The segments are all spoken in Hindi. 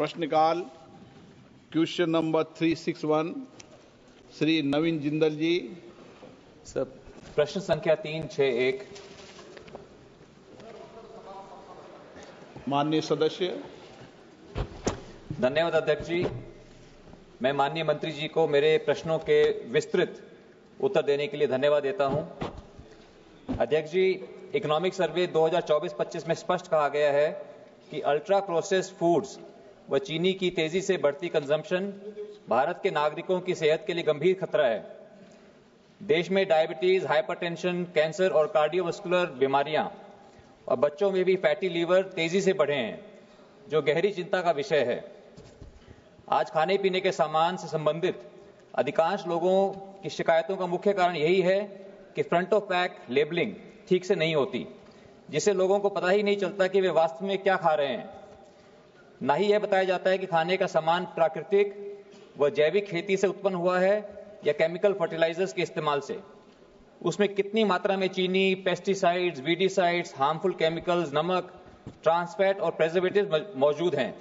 प्रश्नकाल क्वेश्चन नंबर 361 श्री नवीन जिंदल जी। सर, प्रश्न संख्या 361। माननीय सदस्य। धन्यवाद अध्यक्ष जी। मैं माननीय मंत्री जी को मेरे प्रश्नों के विस्तृत उत्तर देने के लिए धन्यवाद देता हूं। अध्यक्ष जी, इकोनॉमिक सर्वे 2024-25 में स्पष्ट कहा गया है कि अल्ट्रा प्रोसेस्ड फूड्स व चीनी की तेजी से बढ़ती कंजम्पशन भारत के नागरिकों की सेहत के लिए गंभीर खतरा है। देश में डायबिटीज, हाइपरटेंशन, कैंसर और कार्डियोवास्कुलर बीमारियां और बच्चों में भी फैटी लीवर तेजी से बढ़े हैं, जो गहरी चिंता का विषय है। आज खाने पीने के सामान से संबंधित अधिकांश लोगों की शिकायतों का मुख्य कारण यही है कि फ्रंट ऑफ पैक लेबलिंग ठीक से नहीं होती, जिससे लोगों को पता ही नहीं चलता कि वे वास्तव में क्या खा रहे हैं। ना ही यह बताया जाता है कि खाने का सामान प्राकृतिक व जैविक खेती से उत्पन्न हुआ है या केमिकल फर्टिलाइजर्स के इस्तेमाल से। उसमें कितनी मात्रा में चीनी, पेस्टिसाइड्स, वीडिसाइड्स, हार्मफुल केमिकल्स, नमक, ट्रांसफैट और प्रिजर्वेटिव मौजूद हैं,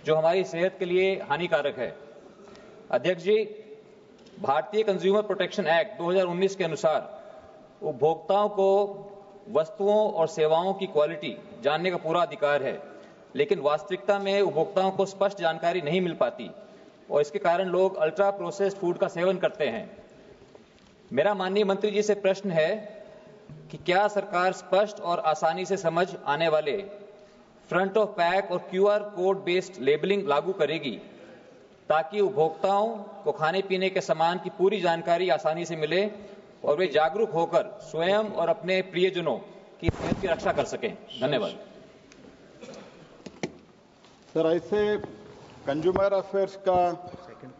जो हमारी सेहत के लिए हानिकारक है। अध्यक्ष जी, भारतीय कंज्यूमर प्रोटेक्शन एक्ट 2019 के अनुसार उपभोक्ताओं को वस्तुओं और सेवाओं की क्वालिटी जानने का पूरा अधिकार है, लेकिन वास्तविकता में उपभोक्ताओं को स्पष्ट जानकारी नहीं मिल पाती और इसके कारण लोग अल्ट्रा प्रोसेस्ड फूड का सेवन करते हैं। मेरा माननीय मंत्री जी से प्रश्न है कि क्या सरकार स्पष्ट और आसानी से समझ आने वाले फ्रंट ऑफ पैक और QR कोड बेस्ड लेबलिंग लागू करेगी, ताकि उपभोक्ताओं को खाने पीने के सामान की पूरी जानकारी आसानी से मिले और वे जागरूक होकर स्वयं और अपने प्रियजनों की सेहत की रक्षा कर सकें। धन्यवाद। सर, ऐसे कंज्यूमर अफेयर्स का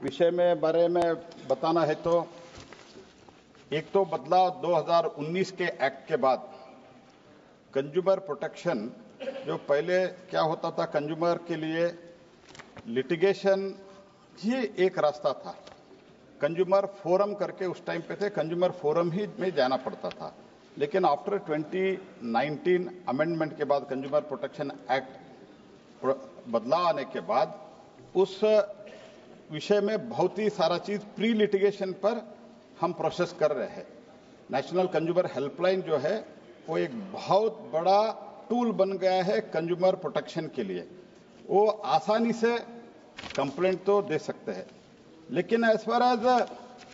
विषय में बारे में बताना है तो एक तो बदलाव 2019 के एक्ट के बाद कंज्यूमर प्रोटेक्शन, जो पहले क्या होता था, कंज्यूमर के लिए लिटिगेशन ही एक रास्ता था। कंज्यूमर फोरम करके उस टाइम पे थे, कंज्यूमर फोरम ही में जाना पड़ता था। लेकिन आफ्टर 2019 अमेंडमेंट के बाद, कंज्यूमर प्रोटेक्शन एक्ट बदलाव आने के बाद, उस विषय में बहुत ही सारा चीज प्री लिटिगेशन पर हम प्रोसेस कर रहे हैं। नेशनल कंज्यूमर हेल्पलाइन जो है वो एक बहुत बड़ा टूल बन गया है कंज्यूमर प्रोटेक्शन के लिए। वो आसानी से कंप्लेंट तो दे सकते हैं, लेकिन as far as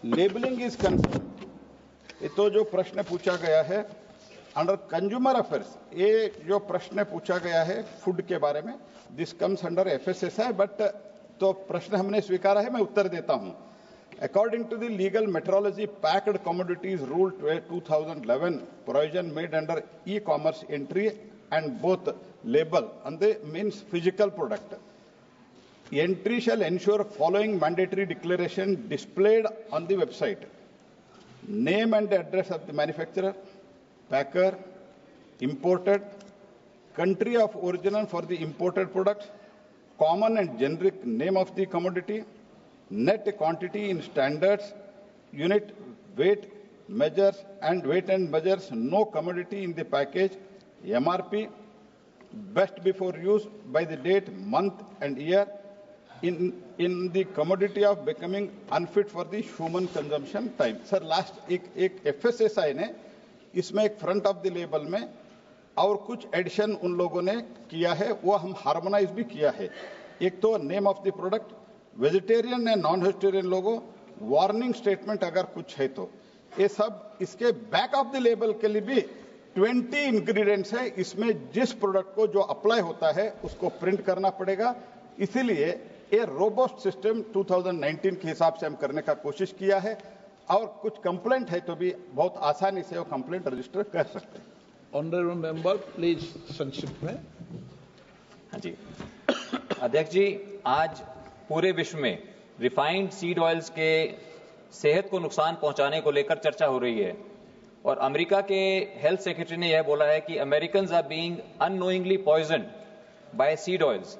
labelling is concern, ये तो जो प्रश्न पूछा गया है अंडर कंज्यूमर अफेयर्स, ये जो प्रश्न पूछा गया है फूड के बारे में, this comes under FSSAI, but तो प्रश्न हमने स्वीकारा है, मैं उत्तर देता हूं। According to the legal metrology packed commodities rule 2011 provision made under e-commerce entry and both label on the means physical product, entry shall ensure following mandatory declaration displayed on the website: name and address of the manufacturer, packer, imported, country of origin for the imported products, common and generic name of the commodity, net quantity in standards, unit, weight, measures and weight and measures, no commodity in the package, MRP, best before use by the date, month and year, in the commodity of becoming unfit for the human consumption time. Sir, last एक FSSAI ने इसमें एक फ्रंट ऑफ द लेबल में और कुछ एडिशन उन लोगों ने किया है, वो हम हार्मोनाइज भी किया है। एक तो name of the product, vegetarian and non vegetarian लोगों, वार्निंग स्टेटमेंट अगर कुछ है तो ये सब, इसके बैक ऑफ द लेबल के लिए भी 20 इंग्रेडिएंट्स है। इसमें जिस प्रोडक्ट को जो अप्लाई होता है उसको प्रिंट करना पड़ेगा। इसीलिए ये रोबस्ट सिस्टम 2019 के हिसाब से हम करने का कोशिश किया है, और कुछ कंप्लेंट है तो भी बहुत आसानी से वो कंप्लेंट रजिस्टर कर सकते हैं। ऑनरेबल मेंबर प्लीज संक्षिप्त में। हाँ जी अध्यक्ष जी, आज पूरे विश्व में रिफाइंड सीड ऑयल्स के सेहत को नुकसान पहुंचाने को लेकर चर्चा हो रही है, और अमेरिका के हेल्थ सेक्रेटरी ने यह बोला है कि Americans are being unknowingly poisoned by seed oils.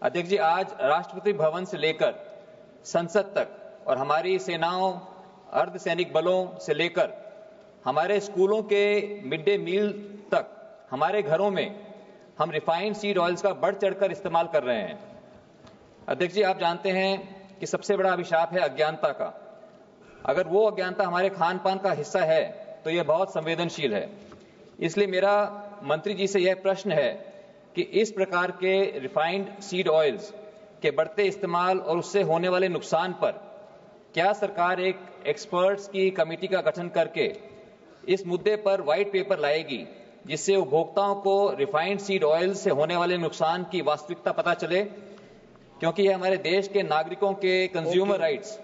अध्यक्ष जी, आज राष्ट्रपति भवन से लेकर संसद तक और हमारी सेनाओं, अर्धसैनिक बलों से लेकर हमारे स्कूलों के मिड डे मील तक, हमारे घरों में हम रिफाइंड सीड ऑयल्स का बढ़ चढ़कर इस्तेमाल कर रहे हैं। अध्यक्ष जी, आप जानते हैं कि सबसे बड़ा अभिशाप है अज्ञानता का। अगर वो अज्ञानता हमारे खान पान का हिस्सा है तो यह बहुत संवेदनशील है। इसलिए मेरा मंत्री जी से यह प्रश्न है कि इस प्रकार के रिफाइंड सीड ऑयल्स के बढ़ते इस्तेमाल और उससे होने वाले नुकसान पर क्या सरकार एक एक्सपर्ट्स की कमेटी का गठन करके इस मुद्दे पर व्हाइट पेपर लाएगी, जिससे उपभोक्ताओं को रिफाइंड सीड ऑयल से होने वाले नुकसान की वास्तविकता पता चले, क्योंकि यह हमारे देश के नागरिकों के कंज्यूमर राइट्स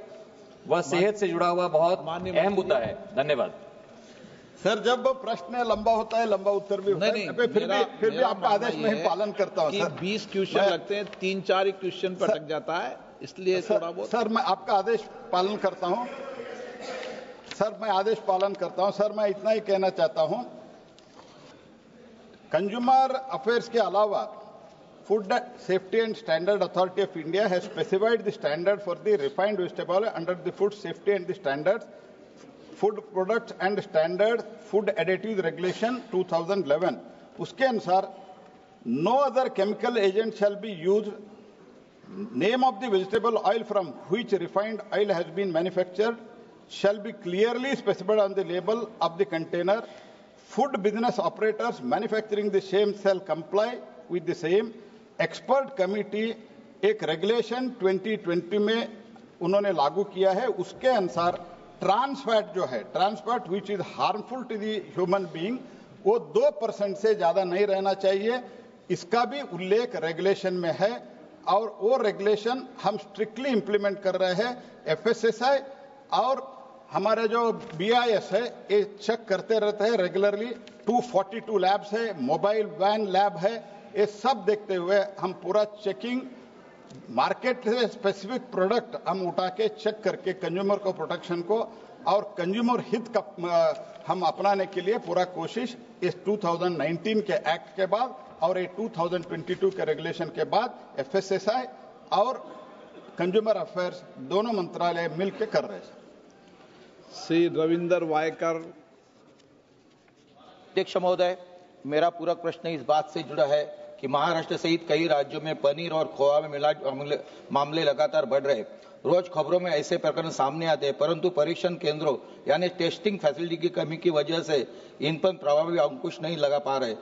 व सेहत से जुड़ा हुआ बहुत अहम मुद्दा है। धन्यवाद सर। जब प्रश्न लंबा होता है, लंबा उत्तर भी होता है, फिर भी आपका आदेश में ही पालन करता हूं सर। 20 क्वेश्चन लगते हैं, 3-4 क्वेश्चन पर अटक जाता है, इसलिए थोड़ा बहुत। सर, मैं आपका आदेश पालन करता हूं। सर, मैं आदेश पालन करता हूं। सर, मैं इतना ही कहना चाहता हूं, कंज्यूमर अफेयर्स के अलावा food safety and standard authority of India has specified the standard for the refined vegetable under the food safety and the standards food products and standard food additive regulation 2011। उसके अनुसार no other chemical agent shall be used, name of the vegetable oil from which refined oil has been manufactured shall be clearly specified on the label of the container. Food business operators manufacturing the same shall comply with the same. Expert committee एक रेगुलेशन 2020 में उन्होंने लागू किया है। उसके अनुसार ट्रांस फैट जो है, trans fat which is harmful to the human being, वो 2% से ज्यादा नहीं रहना चाहिए। इसका भी उल्लेख रेगुलेशन में है और वो रेगुलेशन हम स्ट्रिक्टली इंप्लीमेंट कर रहे हैं। FSSAI और हमारे जो BIS है ये चेक करते रहते हैं रेगुलरली। 242 लैब्स है, मोबाइल वैन लैब है, ये सब देखते हुए हम पूरा चेकिंग, मार्केट से स्पेसिफिक प्रोडक्ट हम उठा के चेक करके कंज्यूमर को प्रोटेक्शन को और कंज्यूमर हित का हम अपनाने के लिए पूरा कोशिश इस 2019 के एक्ट के बाद और ये 2022 के रेगुलेशन के बाद FSSAI और कंज्यूमर अफेयर्स दोनों मंत्रालय मिलकर कर रहे हैं। श्री रविंदर वायकर। अध्यक्ष महोदय, मेरा पूरक प्रश्न इस बात से जुड़ा है कि महाराष्ट्र सहित कई राज्यों में पनीर और खोआ में मिलावट मामले लगातार बढ़ रहे। रोज खबरों में ऐसे प्रकरण सामने आते हैं, परंतु परीक्षण केंद्रों यानी टेस्टिंग फैसिलिटी की कमी की वजह से इन पर प्रभावी अंकुश नहीं लगा पा रहे।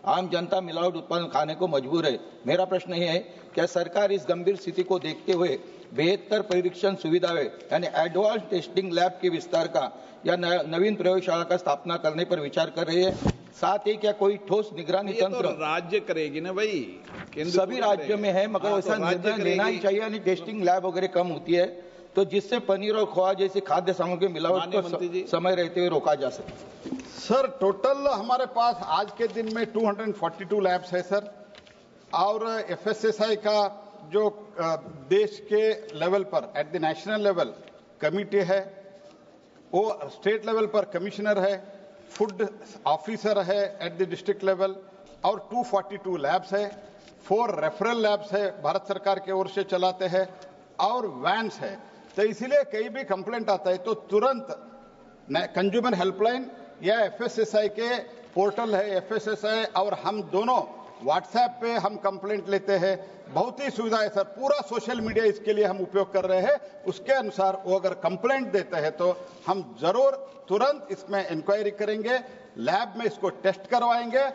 आम जनता मिलावट उत्पादन खाने को मजबूर है। मेरा प्रश्न यह है, क्या सरकार इस गंभीर स्थिति को देखते हुए बेहतर परीक्षण सुविधाएं यानी एडवांस टेस्टिंग लैब के विस्तार का या नवीन प्रयोगशाला का स्थापना करने पर विचार कर रही है? साथ ही क्या कोई ठोस निगरानी तंत्र तो राज्य करेगी ना भाई, सभी राज्यों में है, मगर वैसा निर्णय लेना ही चाहिए। यानी टेस्टिंग लैब वगैरह कम होती है तो जिससे पनीर और खोआ जैसी खाद्य सामग्री मिलावट को समय रहते हुए रोका जा सके। सर, टोटल हमारे पास आज के दिन में 242 लैब्स है सर, और FSSAI का जो देश के लेवल पर at the national level committee है, वो स्टेट लेवल पर कमिश्नर है, फूड ऑफिसर है एट द डिस्ट्रिक्ट लेवल, और 242 लैब्स है, 4 रेफरल लैब्स है भारत सरकार की ओर से चलाते हैं, और वैन्स है। तो इसीलिए कहीं भी कंप्लेंट आता है तो तुरंत कंज्यूमर हेल्पलाइन या FSSAI के पोर्टल है FSSAI, और हम दोनों व्हाट्सएप पे हम कंप्लेंट लेते हैं। बहुत ही सुविधा है सर, पूरा सोशल मीडिया इसके लिए हम उपयोग कर रहे हैं। उसके अनुसार वो अगर कंप्लेंट देते हैं तो हम जरूर तुरंत इसमें इंक्वायरी करेंगे, लैब में इसको टेस्ट करवाएंगे,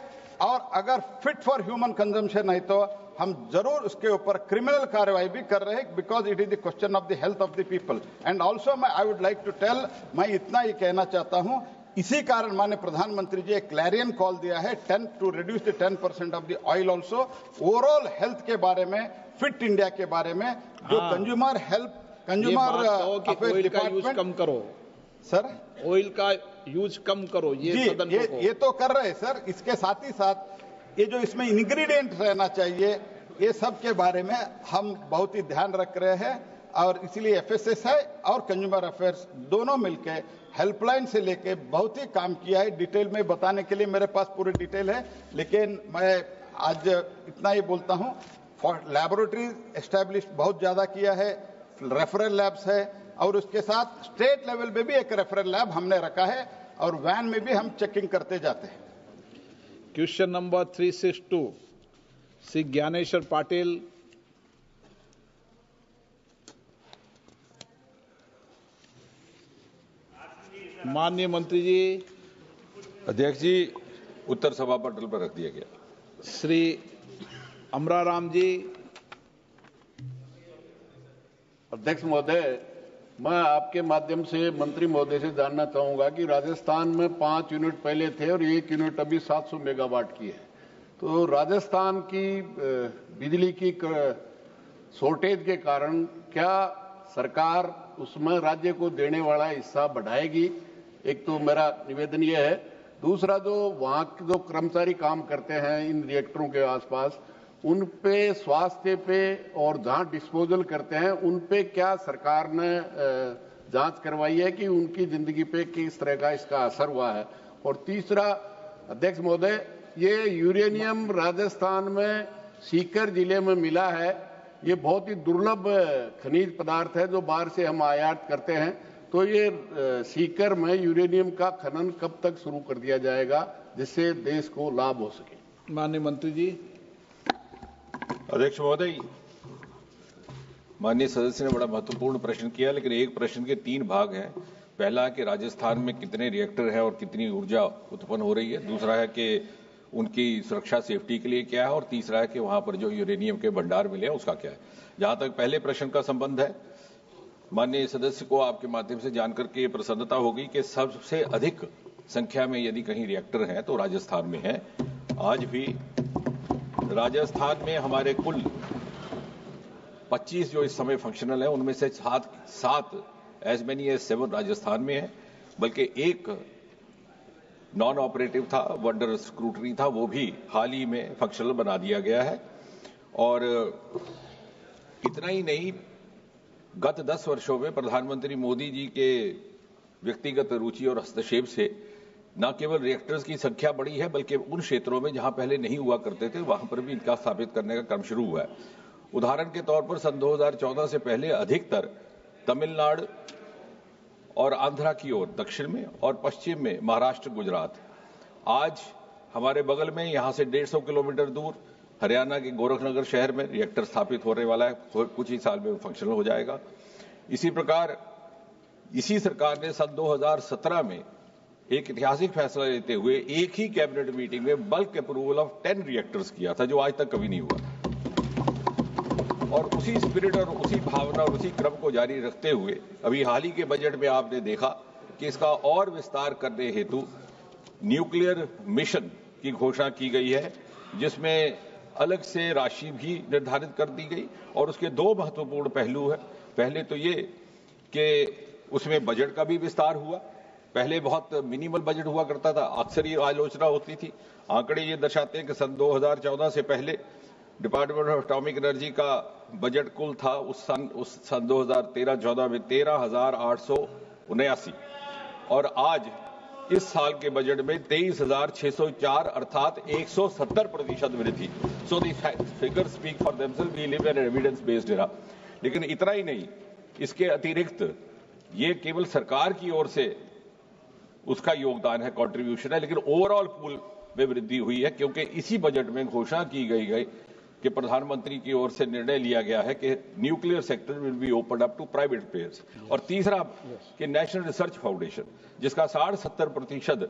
और अगर फिट फॉर ह्यूमन कंजम्पशन है तो हम जरूर उसके ऊपर क्रिमिनल कार्रवाई भी कर रहे हैं, because it is the question of the health of the people. And also I would like to tell, मैं इतना ही कहना चाहता हूं, इसी कारण माननीय प्रधानमंत्री जी एक क्लैरियन कॉल दिया है 10 to reduce the 10% of the oil also. Overall health के बारे में, फिट इंडिया के बारे में, जो consumer health, consumer affairs department कम करो सर, ऑयल का यूज कम करो, ये तो कर रहे हैं सर। इसके साथ ही साथ ये जो इसमें इंग्रेडिएंट रहना चाहिए, ये सब के बारे में हम बहुत ही ध्यान रख रहे हैं, और इसीलिए FSSAI और कंज्यूमर अफेयर्स दोनों मिलकर हेल्पलाइन से लेके बहुत ही काम किया है। डिटेल में बताने के लिए मेरे पास पूरी डिटेल है, लेकिन मैं आज इतना ही बोलता हूं। लैबोरेटरी एस्टैब्लिश बहुत ज्यादा किया है, रेफरल लैब्स है, और उसके साथ स्टेट लेवल पे भी एक रेफरल लैब हमने रखा है, और वैन में भी हम चेकिंग करते जाते हैं। Question number 362 Shri Dnyaneshwar Patil. माननीय मंत्री जी। अध्यक्ष जी, उत्तर सभा पटल पर रख दिया गया। श्री अमराराम जी। अध्यक्ष महोदय, मैं आपके माध्यम से मंत्री महोदय से जानना चाहूंगा कि राजस्थान में 5 यूनिट पहले थे और 1 यूनिट अभी 700 मेगावाट की है। तो राजस्थान की बिजली की शॉर्टेज के कारण क्या सरकार उसमें राज्य को देने वाला हिस्सा बढ़ाएगी? एक तो मेरा निवेदन यह है। दूसरा, जो वहां के जो कर्मचारी काम करते हैं इन रिएक्टरों के आसपास, उन पे स्वास्थ्य पे और जहां डिस्पोजल करते हैं उन पे क्या सरकार ने जांच करवाई है कि उनकी जिंदगी पे किस तरह का इसका असर हुआ है? और तीसरा, अध्यक्ष महोदय, ये यूरेनियम राजस्थान में सीकर जिले में मिला है। ये बहुत ही दुर्लभ खनिज पदार्थ है जो बाहर से हम आयात करते हैं। तो ये सीकर में यूरेनियम का खनन कब तक शुरू कर दिया जाएगा जिससे देश को लाभ हो सके? माननीय मंत्री जी। अध्यक्ष महोदय, माननीय सदस्य ने बड़ा महत्वपूर्ण प्रश्न किया, लेकिन एक प्रश्न के 3 भाग हैं। पहला कि राजस्थान में कितने रिएक्टर हैं और कितनी ऊर्जा उत्पन्न हो रही है। दूसरा है कि उनकी सुरक्षा सेफ्टी के लिए क्या है, और तीसरा है कि वहां पर जो यूरेनियम के भंडार मिले हैं उसका क्या है। जहां तक पहले प्रश्न का संबंध है, माननीय सदस्य को आपके माध्यम से जानकर के प्रसन्नता होगी कि सबसे अधिक संख्या में यदि कहीं रिएक्टर हैं तो राजस्थान में है। आज भी राजस्थान में हमारे कुल 25 जो इस समय फंक्शनल है, उनमें से 7 एज मेनी एज 7 राजस्थान में है, बल्कि एक नॉन ऑपरेटिव था, वंडर स्क्रूटनी था, वो भी हाल ही में फंक्शनल बना दिया गया है। और इतना ही नहीं, गत 10 वर्षों में प्रधानमंत्री मोदी जी के व्यक्तिगत रुचि और हस्तक्षेप से न केवल रिएक्टर्स की संख्या बढ़ी है, बल्कि उन क्षेत्रों में जहां पहले नहीं हुआ करते थे वहां पर भी इनका स्थापित करने का क्रम शुरू हुआ है। उदाहरण के तौर पर सन 2014 से पहले अधिकतर तमिलनाडु और आंध्रा की ओर दक्षिण में और पश्चिम में महाराष्ट्र, गुजरात। आज हमारे बगल में यहां से 150 किलोमीटर दूर हरियाणा के गोरखनगर शहर में रिएक्टर स्थापित होने वाला है। कुछ ही साल में फंक्शनल हो जाएगा। इसी प्रकार इसी सरकार ने सन 2017 में एक ऐतिहासिक फैसला लेते हुए एक ही कैबिनेट मीटिंग में बल्क अप्रूवल ऑफ 10 रिएक्टर्स किया था, जो आज तक कभी नहीं हुआ। और उसी स्पिरिट और उसी भावना और उसी क्रम को जारी रखते हुए अभी हाल ही के बजट में आपने देखा कि इसका और विस्तार करने हेतु न्यूक्लियर मिशन की घोषणा की गई है, जिसमें अलग से राशि भी निर्धारित कर दी गई। और उसके 2 महत्वपूर्ण पहलू है। पहले तो ये कि उसमें बजट का भी विस्तार हुआ। पहले बहुत मिनिमल बजट हुआ करता था, अक्सर ये आलोचना होती थी। आंकड़े ये दर्शाते हैं कि सन 2014 से पहले डिपार्टमेंट ऑफ एटॉमिक एनर्जी का बजट कुल था उस सन 2013-14 में 13,879, और आज इस साल के बजट में 23,604, अर्थात 170% वृद्धि। So the figures speak for themselves, we live in evidence based era. लेकिन इतना ही नहीं, इसके अतिरिक्त ये केवल सरकार की ओर से उसका योगदान है, कंट्रीब्यूशन है, लेकिन ओवरऑल पूल में वृद्धि हुई है, क्योंकि इसी बजट में घोषणा की गई कि प्रधानमंत्री की ओर से निर्णय लिया गया है कि nuclear sector will be open up to private players. और तीसरा कि नेशनल रिसर्च फाउंडेशन, जिसका 60-70%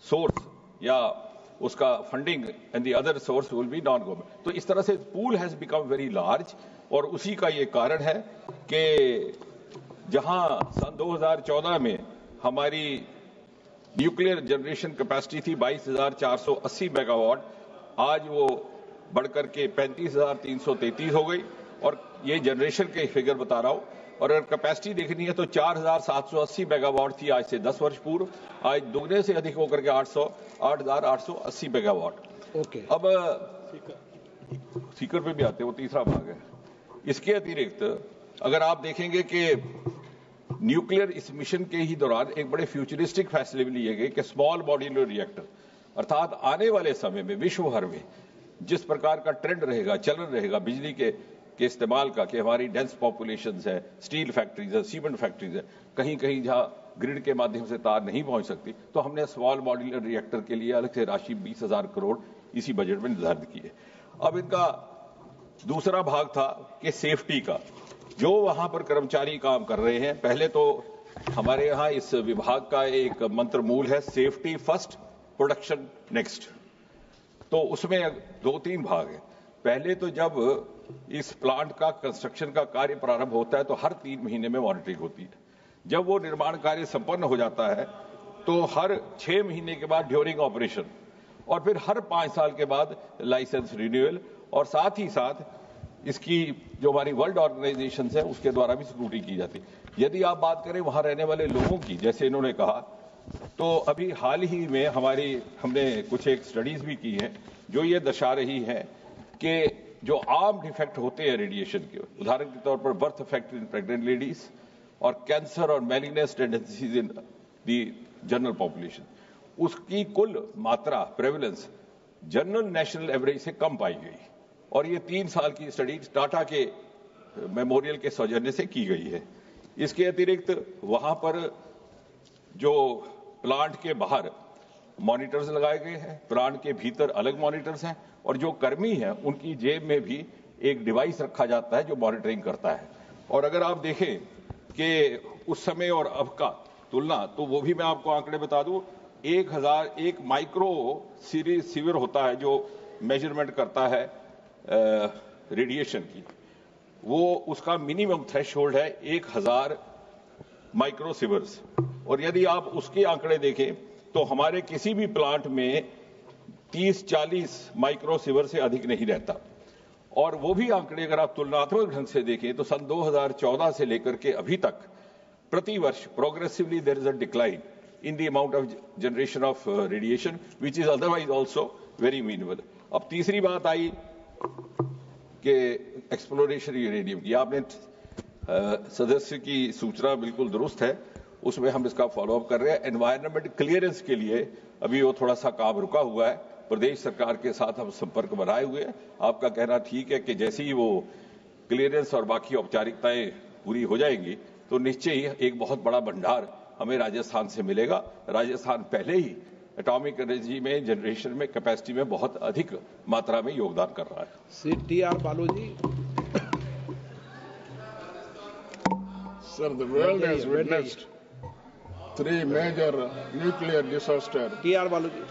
सोर्स या उसका funding and the other source will be non government. तो इस तरह से pool has become very large, और उसी का ये कारण है कि जहां सन 2014 में हमारी न्यूक्लियर जनरेशन कैपेसिटी थी 22,480 मेगावाट, आज वो बढ़कर के 35,333 हो गई। और ये जनरेशन के फिगर बता रहा हूं। और अगर कैपेसिटी देखनी है तो 4,780 मेगावाट थी आज से 10 वर्ष पूर्व, आज दुगने से अधिक होकर के 8,880 मेगावाट। ओके। अब सीकर पे भी आते हैं, वो तीसरा भाग है। इसके अतिरिक्त अगर आप देखेंगे कि न्यूक्लियर इस मिशन के ही दौरान एक बड़े फ्यूचरिस्टिक फैसले भी लिए गए कि स्मॉल मॉड्यूलर रिएक्टर, अर्थात आने वाले समय में विश्व भर में जिस प्रकार का ट्रेंड रहेगा, चलन रहेगा बिजली के इस्तेमाल का, कि हमारी डेंस पॉपुलेशन है, स्टील फैक्ट्रीज है, सीमेंट फैक्ट्रीज है, कहीं कहीं जहां ग्रिड के माध्यम से तार नहीं पहुंच सकती, तो हमने स्मॉल मॉड्यूलर रिएक्टर के लिए अलग से राशि 20,000 करोड़ इसी बजट में निर्धारित की है। अब इनका दूसरा भाग था कि सेफ्टी का, जो वहां पर कर्मचारी काम कर रहे हैं, पहले तो हमारे यहाँ इस विभाग का एक मंत्र मूल है, सेफ्टी फर्स्ट, प्रोडक्शन नेक्स्ट। तो उसमें 2-3 भाग है। पहले तो जब इस प्लांट का कंस्ट्रक्शन का कार्य प्रारंभ होता है तो हर 3 महीने में मॉनिटरिंग होती है। जब वो निर्माण कार्य संपन्न हो जाता है तो हर 6 महीने के बाद ड्यूरिंग ऑपरेशन, और फिर हर 5 साल के बाद लाइसेंस रिन्यूअल, और साथ ही साथ इसकी जो हमारी वर्ल्ड ऑर्गेनाइजेशन है उसके द्वारा भी स्क्रूटनी की जाती है। यदि आप बात करें वहां रहने वाले लोगों की, जैसे इन्होंने कहा, तो अभी हाल ही में हमने कुछ एक स्टडीज भी की हैं जो ये दर्शा रही है कि जो आम डिफेक्ट होते हैं रेडिएशन के, उदाहरण के तौर पर birth effect in pregnant ladies और कैंसर और मैलिग्नेंस टेंडेंसीज इन दी जनरल पॉपुलेशन, उसकी कुल मात्रा प्रेवलेंस जनरल नेशनल एवरेज से कम पाई गई। और ये 3 साल की स्टडी टाटा के मेमोरियल के सौजन्य से की गई है। इसके अतिरिक्त वहां पर जो प्लांट के बाहर मॉनिटर्स लगाए गए हैं, प्लांट के भीतर अलग मॉनिटर्स हैं, और जो कर्मी हैं उनकी जेब में भी एक डिवाइस रखा जाता है जो मॉनिटरिंग करता है। और अगर आप देखें कि उस समय और अब का तुलना, तो वो भी मैं आपको आंकड़े बता दूं, 1001 माइक्रो सीवर होता है जो मेजरमेंट करता है रेडिएशन की, वो उसका मिनिमम थ्रेशोल्ड है 1000 माइक्रो सीवर्स। और यदि आप उसके आंकड़े देखें तो हमारे किसी भी प्लांट में 30-40 माइक्रो सीवर से अधिक नहीं रहता। और वो भी आंकड़े अगर आप तुलनात्मक ढंग से देखें तो सन 2014 से लेकर के अभी तक प्रति वर्ष progressively there is a decline in the amount of generation of radiation, which is otherwise also very minimal. अब तीसरी बात आई कि एक्सप्लोरेशन यूरेनियम की, आपने सदस्य की सूचना बिल्कुल दुरुस्त है, उसमें हम इसका फॉलोअप कर रहे हैं। एनवायरनमेंट क्लियरेंस के लिए अभी वो थोड़ा सा काम रुका हुआ है, प्रदेश सरकार के साथ हम संपर्क बनाए हुए हैं। आपका कहना ठीक है कि जैसे ही वो क्लियरेंस और बाकी औपचारिकताएं पूरी हो जाएंगी तो निश्चय ही एक बहुत बड़ा भंडार हमें राजस्थान से मिलेगा। राजस्थान पहले ही एटॉमिक एनर्जी में, जनरेशन में, कैपेसिटी में बहुत अधिक मात्रा में योगदान कर रहा है। श्री टी.आर. बालू जी। Sir, the world has witnessed 3 major nuclear disasters. TR. बालू जी।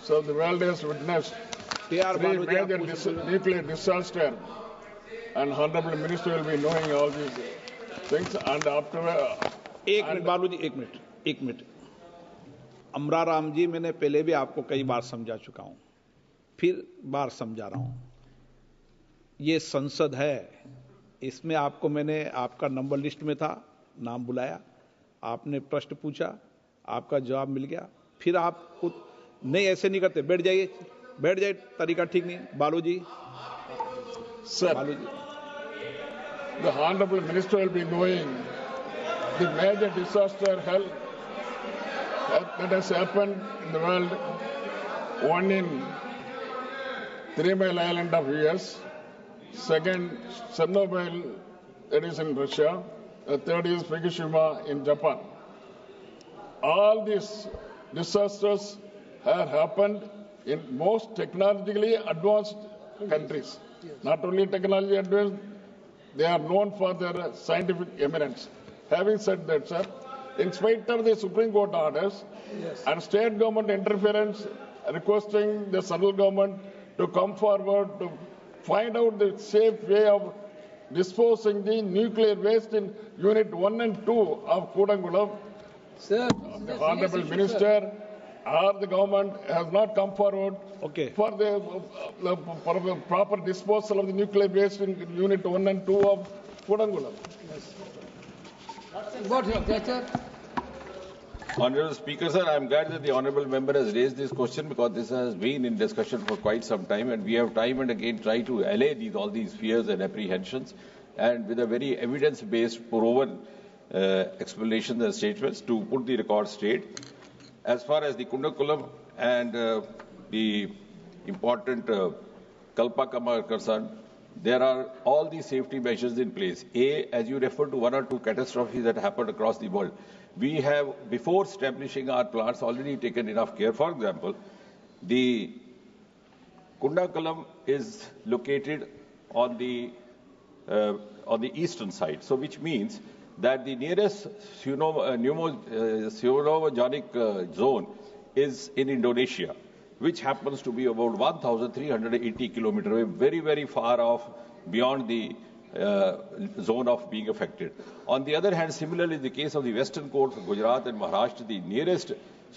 So the world has witnessed TR. 3 बालू जी, आप major पूछिए। nuclear disasters, and Honorable Minister will be knowing all these things. And after एक मिनट बालू जी, एक मिनट। अमरा राम जी, मैंने पहले भी आपको कई बार समझा चुका हूं, फिर बार समझा रहा हूं। ये संसद है, इसमें आपको मैंने, आपका नंबर लिस्ट में था, नाम बुलाया, आपने प्रश्न पूछा, आपका जवाब मिल गया, फिर आप खुद नहीं, ऐसे नहीं करते। बैठ जाइए, तरीका ठीक नहीं। बालू जी। Sir, बालू जी। the Honorable Minister will be knowing the major disaster that has happened in the world. One in 3 Mile Island of US, second Chernobyl, that is in Russia, the third is Fukushima in Japan. All these disasters have happened in most technologically advanced countries. Not only technology advanced, they are known for their scientific eminence. Having said that, sir, in spite of the Supreme Court orders and state government interference, requesting the central government to come forward to find out the safe way of disposing the nuclear waste in Unit 1 and 2 of Kudangulam, Sir, the Honorable Minister or the government has not come forward for the proper disposal of the nuclear waste in Unit 1 and 2 of Kudangulam. what is that, sir? Honorable Speaker, sir, I am glad that the honourable member has raised this question because this has been in discussion for quite some time, and we have time and again tried to allay all these fears and apprehensions, and with a very evidence-based, proven explanations and statements to put the record straight. As far as the Kudankulam and the important Kalpakam are concerned, there are all these safety measures in place. As you referred to 1 or 2 catastrophes that happened across the world, we have, before establishing our plants, already taken enough care. For example, the Kudankulam is located on the eastern side, so which means that the nearest pneumogenic zone is in Indonesia, which happens to be about 1,380 kilometers away, very, very far off, beyond the zone of being affected. On the other hand, similarly, in the case of the western coast of Gujarat and Maharashtra, the nearest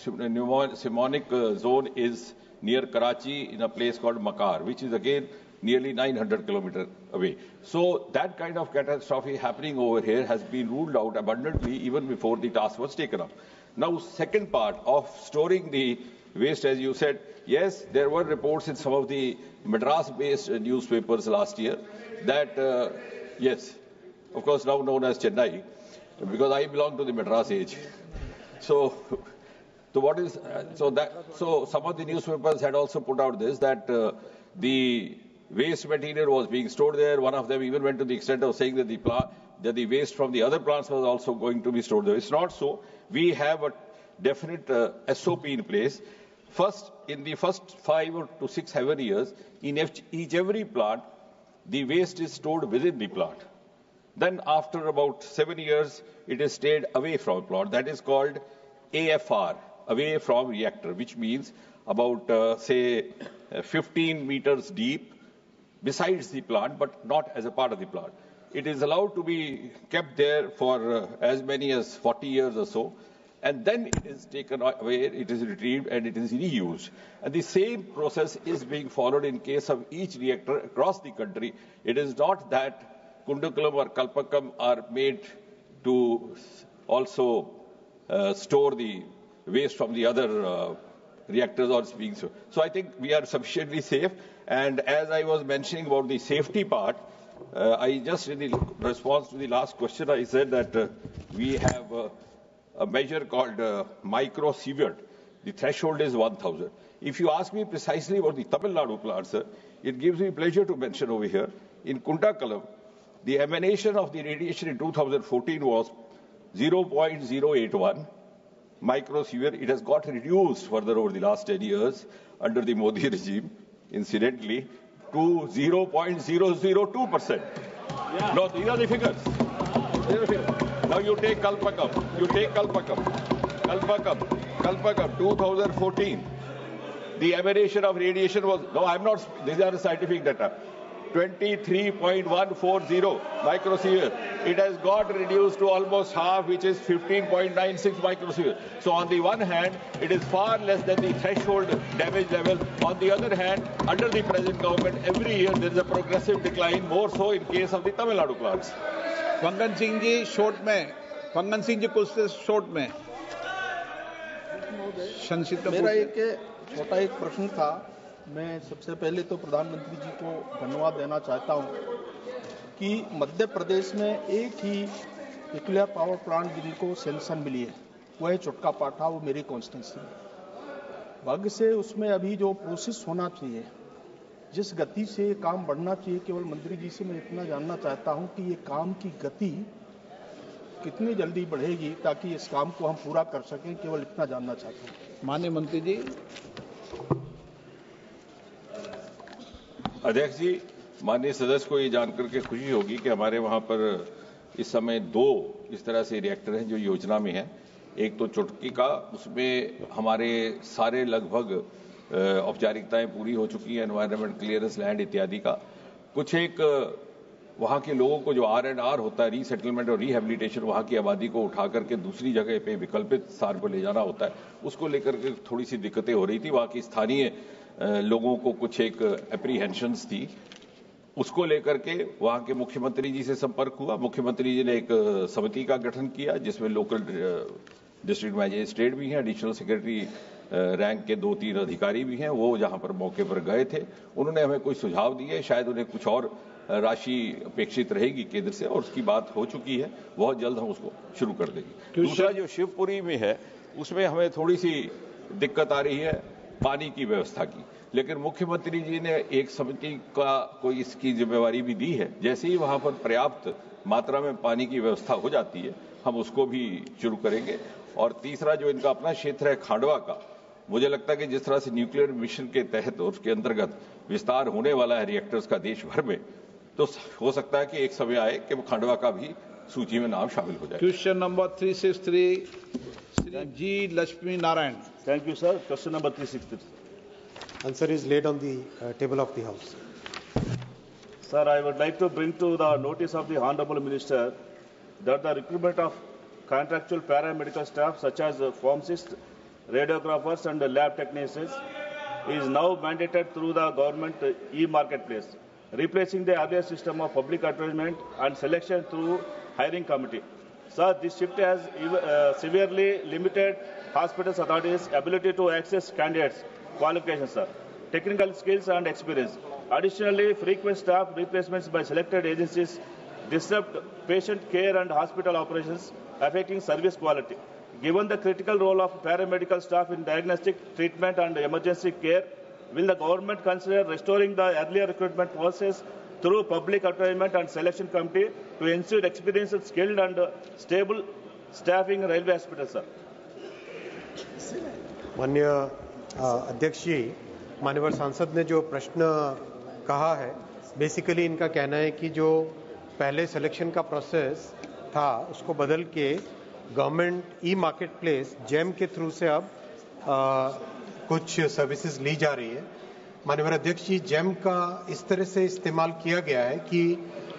pneumonic zone is near Karachi in a place called Makar, which is again nearly 900 kilometers away. So that kind of catastrophe happening over here has been ruled out abundantly even before the task was taken up. Now, second part of storing the waste, as you said, yes, there were reports in some of the Madras-based newspapers last year that, yes, of course now known as Chennai, because I belong to the Madras age. So some of the newspapers had also put out this, that the waste material was being stored there. One of them even went to the extent of saying that the waste from the other plants was also going to be stored there. It's not so. We have a definite SOP in place. First, in the first 5 to 6 heaven years, in every plant, the waste is stored within the plant. Then after about 7 years, it is stayed away from the plant. That is called AFR, away from reactor, which means about, say, 15 meters deep besides the plant, but not as a part of the plant. It is allowed to be kept there for as many as 40 years or so, and then it is taken away, it is retrieved, and it is reused. And the same process is being followed in case of each reactor across the country. It is not that Kundakalam or Kalpakam are made to also store the waste from the other reactors or being so. So I think we are sufficiently safe. And as I was mentioning about the safety part, I just in the response to the last question, I said that we have a measure called microsievert. The threshold is 1,000. If you ask me precisely about the Tamil Nadu plant, sir, it gives me pleasure to mention over here, in Kundakalam, the emanation of the radiation in 2014 was 0.081 microsievert. It has got reduced further over the last 10 years under the Modi regime, incidentally, to 0.002%. Yeah. No, these are the figures. Now you take Kalpakam. Kalpakam, 2014. The emanation of radiation was, no, I'm not, these are the scientific data, 23.140 microsievert. It has got reduced to almost half, which is 15.96 microsievert. So on the one hand, it is far less than the threshold damage level. On the other hand, under the present government, every year there is a progressive decline, more so in case of the Tamil Nadu plants. Pankaj Singh ji short कुछ शॉर्ट में संक्षिप्त मेरा छोटा एक प्रश्न था। मैं सबसे पहले तो प्रधानमंत्री जी को धन्यवाद देना चाहता हूं कि मध्य प्रदेश में एक ही न्यूक्लियर पावर प्लांट जिनको सैंक्शन मिली है वो है चुटका पाठा, वो मेरी कॉन्स्टिट्यूंसी है। भाग्य से उसमें अभी जो प्रोसेस होना चाहिए, जिस गति से ये काम बढ़ना चाहिए, केवल मंत्री जी से मैं इतना जानना चाहता हूं कि ये काम की गति कितनी जल्दी बढ़ेगी ताकि इस काम को हम पूरा कर सकें, केवल इतना जानना चाहता हूं। माननीय मंत्री जी। अध्यक्ष जी, माननीय सदस्य को ये जानकर के खुशी होगी कि हमारे वहां पर इस समय 2 इस तरह से रिएक्टर हैं जो योजना में हैं। एक तो चुटकी का, उसमें हमारे सारे लगभग औपचारिकताएं पूरी हो चुकी हैं, एनवायरनमेंट क्लियरेंस, लैंड इत्यादि का। कुछ एक वहां के लोगों को जो R&R होता है, रीसेटलमेंट और रिहेबिलिटेशन, वहां की आबादी को उठा करके दूसरी जगह पे विकल्पित स्थान पर ले जाना होता है, उसको लेकर के थोड़ी सी दिक्कतें हो रही थी। वहां की स्थानीय लोगों को कुछ एक एप्रीहेंशंस थी, उसको लेकर के वहां के मुख्यमंत्री जी से संपर्क हुआ। मुख्यमंत्री जी ने एक समिति का गठन किया जिसमें लोकल डिस्ट्रिक्ट मजिस्ट्रेट भी हैं, एडिशनल सेक्रेटरी रैंक के 2-3 अधिकारी भी हैं, वो जहां पर मौके पर गए थे। उन्होंने हमें कुछ सुझाव दिए, शायद उन्हें कुछ और राशि अपेक्षित रहेगी केंद्र से, और उसकी बात हो चुकी है, बहुत जल्द हम उसको शुरू कर देंगे। दूसरा जो शिवपुरी में है, उसमें हमें थोड़ी सी दिक्कत आ रही है पानी की व्यवस्था की, लेकिन मुख्यमंत्री जी ने एक समिति का कोई इसकी जिम्मेवारी भी दी है। जैसे ही वहां पर पर्याप्त मात्रा में पानी की व्यवस्था हो जाती है, हम उसको भी शुरू करेंगे। और तीसरा जो इनका अपना क्षेत्र है खांडवा का, मुझे लगता है कि जिस तरह से न्यूक्लियर मिशन के तहत उसके अंतर्गत विस्तार होने वाला है रिएक्टर्स का देश भर में, तो हो सकता है कि एक समय आए कि खांडवा का भी सूची में नाम शामिल हो जाए। Question number 363 Shri ji Lakshmi Narayan. Thank you, sir. Question number 363. Answer is laid on the table of the House. Sir, I would like to bring to the notice of the Honorable Minister that the recruitment of contractual paramedical staff such as pharmacists, radiographers and lab technicians is now mandated through the government e-marketplace, replacing the earlier system of public advertisement and selection through hiring committee. Sir, this shift has severely limited hospitals' authorities' ability to access candidates' qualifications, sir, technical skills and experience. Additionally, frequent staff replacements by selected agencies disrupt patient care and hospital operations, affecting service quality. Given the critical role of paramedical staff in diagnostic, treatment and emergency care, will the government consider restoring the earlier recruitment process through public advertisement and selection committee to ensure experienced, skilled and stable staffing in railway hospitals, sir? माननीय अध्यक्ष जी, माननीय सांसद ने जो प्रश्न कहा है, बेसिकली इनका कहना है कि जो पहले सिलेक्शन का प्रोसेस था उसको बदल के government e market place GeM के थ्रू से अब कुछ सर्विसेज ली जा रही है। माननीय अध्यक्ष जी, जेम का इस तरह से इस्तेमाल किया गया है कि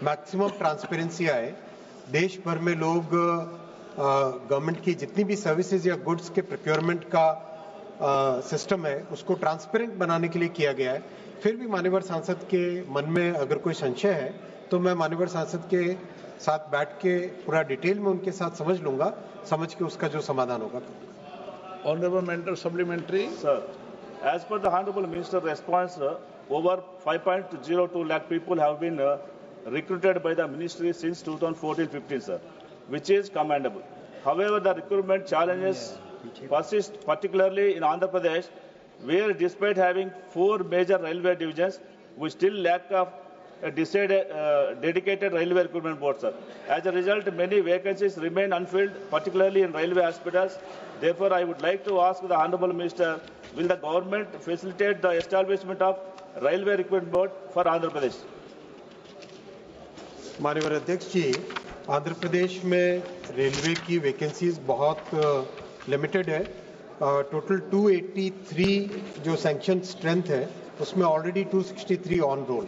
मैक्सिमम ट्रांसपेरेंसी आए। देश भर में लोग गवर्नमेंट की जितनी भी सर्विसेज या गुड्स के प्रोक्योरमेंट का सिस्टम है उसको ट्रांसपेरेंट बनाने के लिए किया गया है। फिर भी माननीय सांसद के मन में अगर कोई संशय है तो मैं माननीय सांसद के साथ बैठ के पूरा डिटेल में उनके साथ समझ लूंगा, समझ के उसका जो समाधान होगा। Honorable Member Supplementary. Sir, as per the Honorable Minister response, over 5.02 lakh people have been recruited by the ministry since 2014-15, sir, which is commendable. However, the recruitment challenges persist, particularly in Andhra Pradesh, where despite having 4 major railway divisions, we still lack of a dedicated railway recruitment board, sir. As a result, many vacancies remain unfilled, particularly in railway hospitals. Therefore, I would like to ask the Honorable Minister, will the government facilitate the establishment of railway recruitment board for Andhra Pradesh? माननीय अध्यक्ष जी, आंध्र प्रदेश में रेलवे की वैकेंसीज बहुत लिमिटेड है। टोटल 283 जो सैंक्शन स्ट्रेंथ है उसमें already 263 on roll.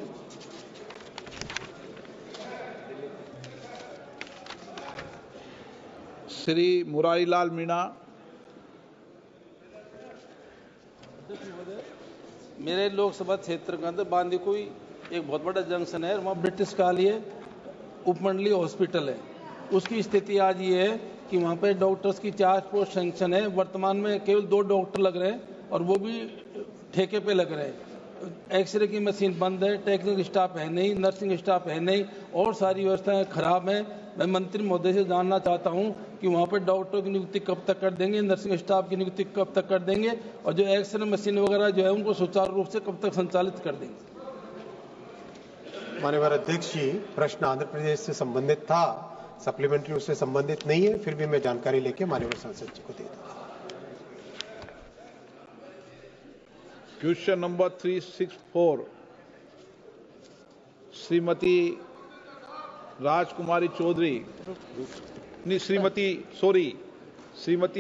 Shri Murarilal Meena. मेरे लोकसभा क्षेत्र के अंदर बांदीकुई एक बहुत बड़ा जंक्शन है, वहाँ ब्रिटिश कालीय उपमंडलीय हॉस्पिटल है। उसकी स्थिति आज ये है कि वहाँ पे डॉक्टर्स की 4 पोस्ट सैंक्शन है। वर्तमान में केवल 2 डॉक्टर लग रहे हैं और वो भी ठेके पे लग रहे हैं। एक्सरे की मशीन बंद है, टेक्निकल स्टाफ है नहीं, नर्सिंग स्टाफ है नहीं और सारी व्यवस्थाएं खराब हैं। मैं मंत्री महोदय से जानना चाहता हूं कि वहाँ पर डॉक्टरों की नियुक्ति कब तक कर देंगे, नर्सिंग स्टाफ की नियुक्ति कब तक कर देंगे और जो एक्सरे मशीन वगैरह जो है उनको सुचारू रूप से कब तक संचालित कर देंगे। माननीय अध्यक्ष जी, प्रश्न आंध्र प्रदेश से संबंधित था, सप्लीमेंट्री उससे संबंधित नहीं है, फिर भी मैं जानकारी लेके माननीय सांसद जी को दे दूंगा। क्वेश्चन नंबर 364 श्रीमती राजकुमारी चौधरी, नहीं श्रीमती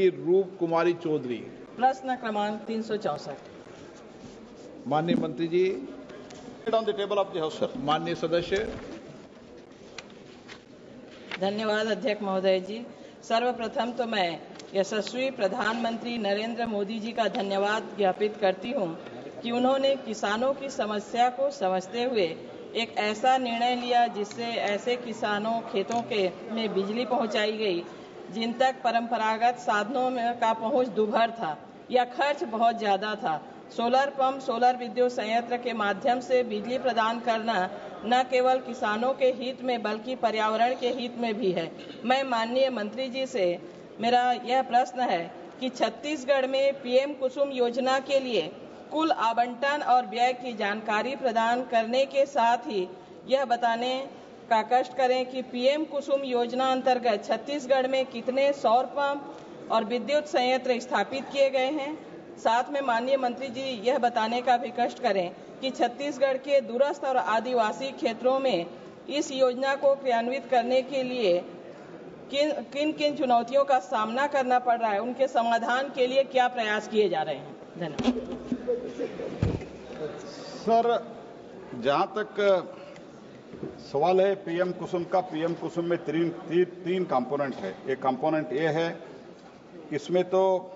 रूप कुमारी चौधरी। प्रश्न क्रमांक 364। माननीय मंत्री ji. On the table of the house, sir. माननीय सदस्य। धन्यवाद अध्यक्ष महोदय जी। सर्वप्रथम तो मैं यशस्वी प्रधानमंत्री नरेंद्र मोदी जी का धन्यवाद ज्ञापित करती हूं कि उन्होंने किसानों की समस्या को समझते हुए एक ऐसा निर्णय लिया जिससे ऐसे किसानों खेतों के में बिजली पहुंचाई गई जिन तक परंपरागत साधनों का पहुंच दुभर था या खर्च बहुत ज्यादा था। सोलर पंप, सोलर विद्युत संयंत्र के माध्यम से बिजली प्रदान करना न केवल किसानों के हित में बल्कि पर्यावरण के हित में भी है। मैं माननीय मंत्री जी से मेरा यह प्रश्न है कि छत्तीसगढ़ में पीएम कुसुम योजना के लिए कुल आवंटन और व्यय की जानकारी प्रदान करने के साथ ही यह बताने का कष्ट करें कि पीएम कुसुम योजना अंतर्गत छत्तीसगढ़ में कितने सौर पंप और विद्युत संयंत्र स्थापित किए गए हैं। साथ में माननीय मंत्री जी यह बताने का भी कष्ट करें कि छत्तीसगढ़ के दूरस्थ और आदिवासी क्षेत्रों में इस योजना को क्रियान्वित करने के लिए किन किन चुनौतियों का सामना करना पड़ रहा है, उनके समाधान के लिए क्या प्रयास किए जा रहे हैं? धन्यवाद। सर, जहां तक सवाल है पीएम कुसुम का, पीएम कुसुम में तीन कंपोनेंट है। एक कंपोनेंट ये है, इसमें तो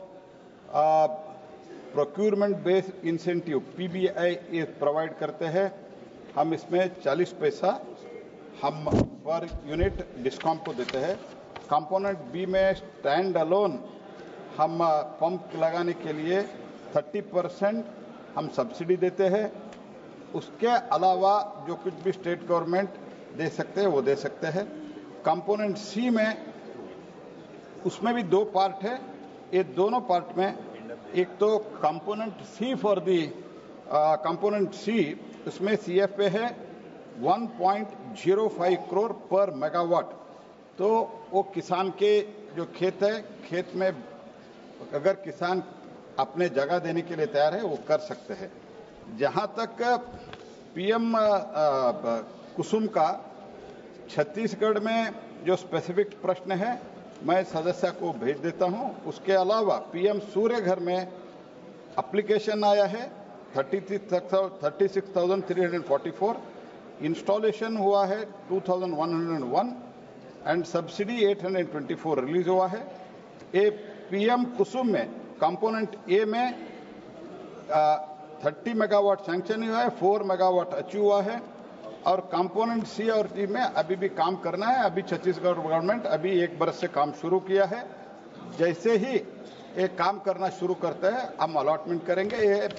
procurement based incentive PBI provide करते हैं। हम इसमें 40 पैसा हम पर यूनिट डिस्कॉम को देते हैं। कंपोनेंट बी में स्टैंड अलोन हम पंप लगाने के लिए 30% हम सब्सिडी देते हैं। उसके अलावा जो कुछ भी स्टेट गवर्नमेंट दे सकते हैं वो दे सकते हैं। कंपोनेंट सी में उसमें भी 2 पार्ट है। ये दोनों पार्ट में एक तो component C for the component C, उसमें सीएफए है 1.05 करोड़ पर मेगावाट। तो वो किसान के जो खेत है, खेत में अगर किसान अपने जगह देने के लिए तैयार है वो कर सकते हैं। जहां तक पीएम कुसुम का छत्तीसगढ़ में जो स्पेसिफिक प्रश्न है मैं सदस्य को भेज देता हूं। उसके अलावा पीएम सूर्य घर में एप्लीकेशन आया है 36,344, इंस्टॉलेशन हुआ है 2,101 एंड सब्सिडी 824 रिलीज हुआ है। ये पीएम कुसुम में कंपोनेंट ए में 30 मेगावाट सैंक्शन हुआ है, 4 मेगावाट अचीव हुआ है। और कंपोनेंट सी और डी में अभी भी काम करना है। अभी छत्तीसगढ़ गवर्नमेंट अभी 1 बरस से काम शुरू किया है। जैसे ही ये काम करना शुरू करते हैं हम अलॉटमेंट करेंगे। ये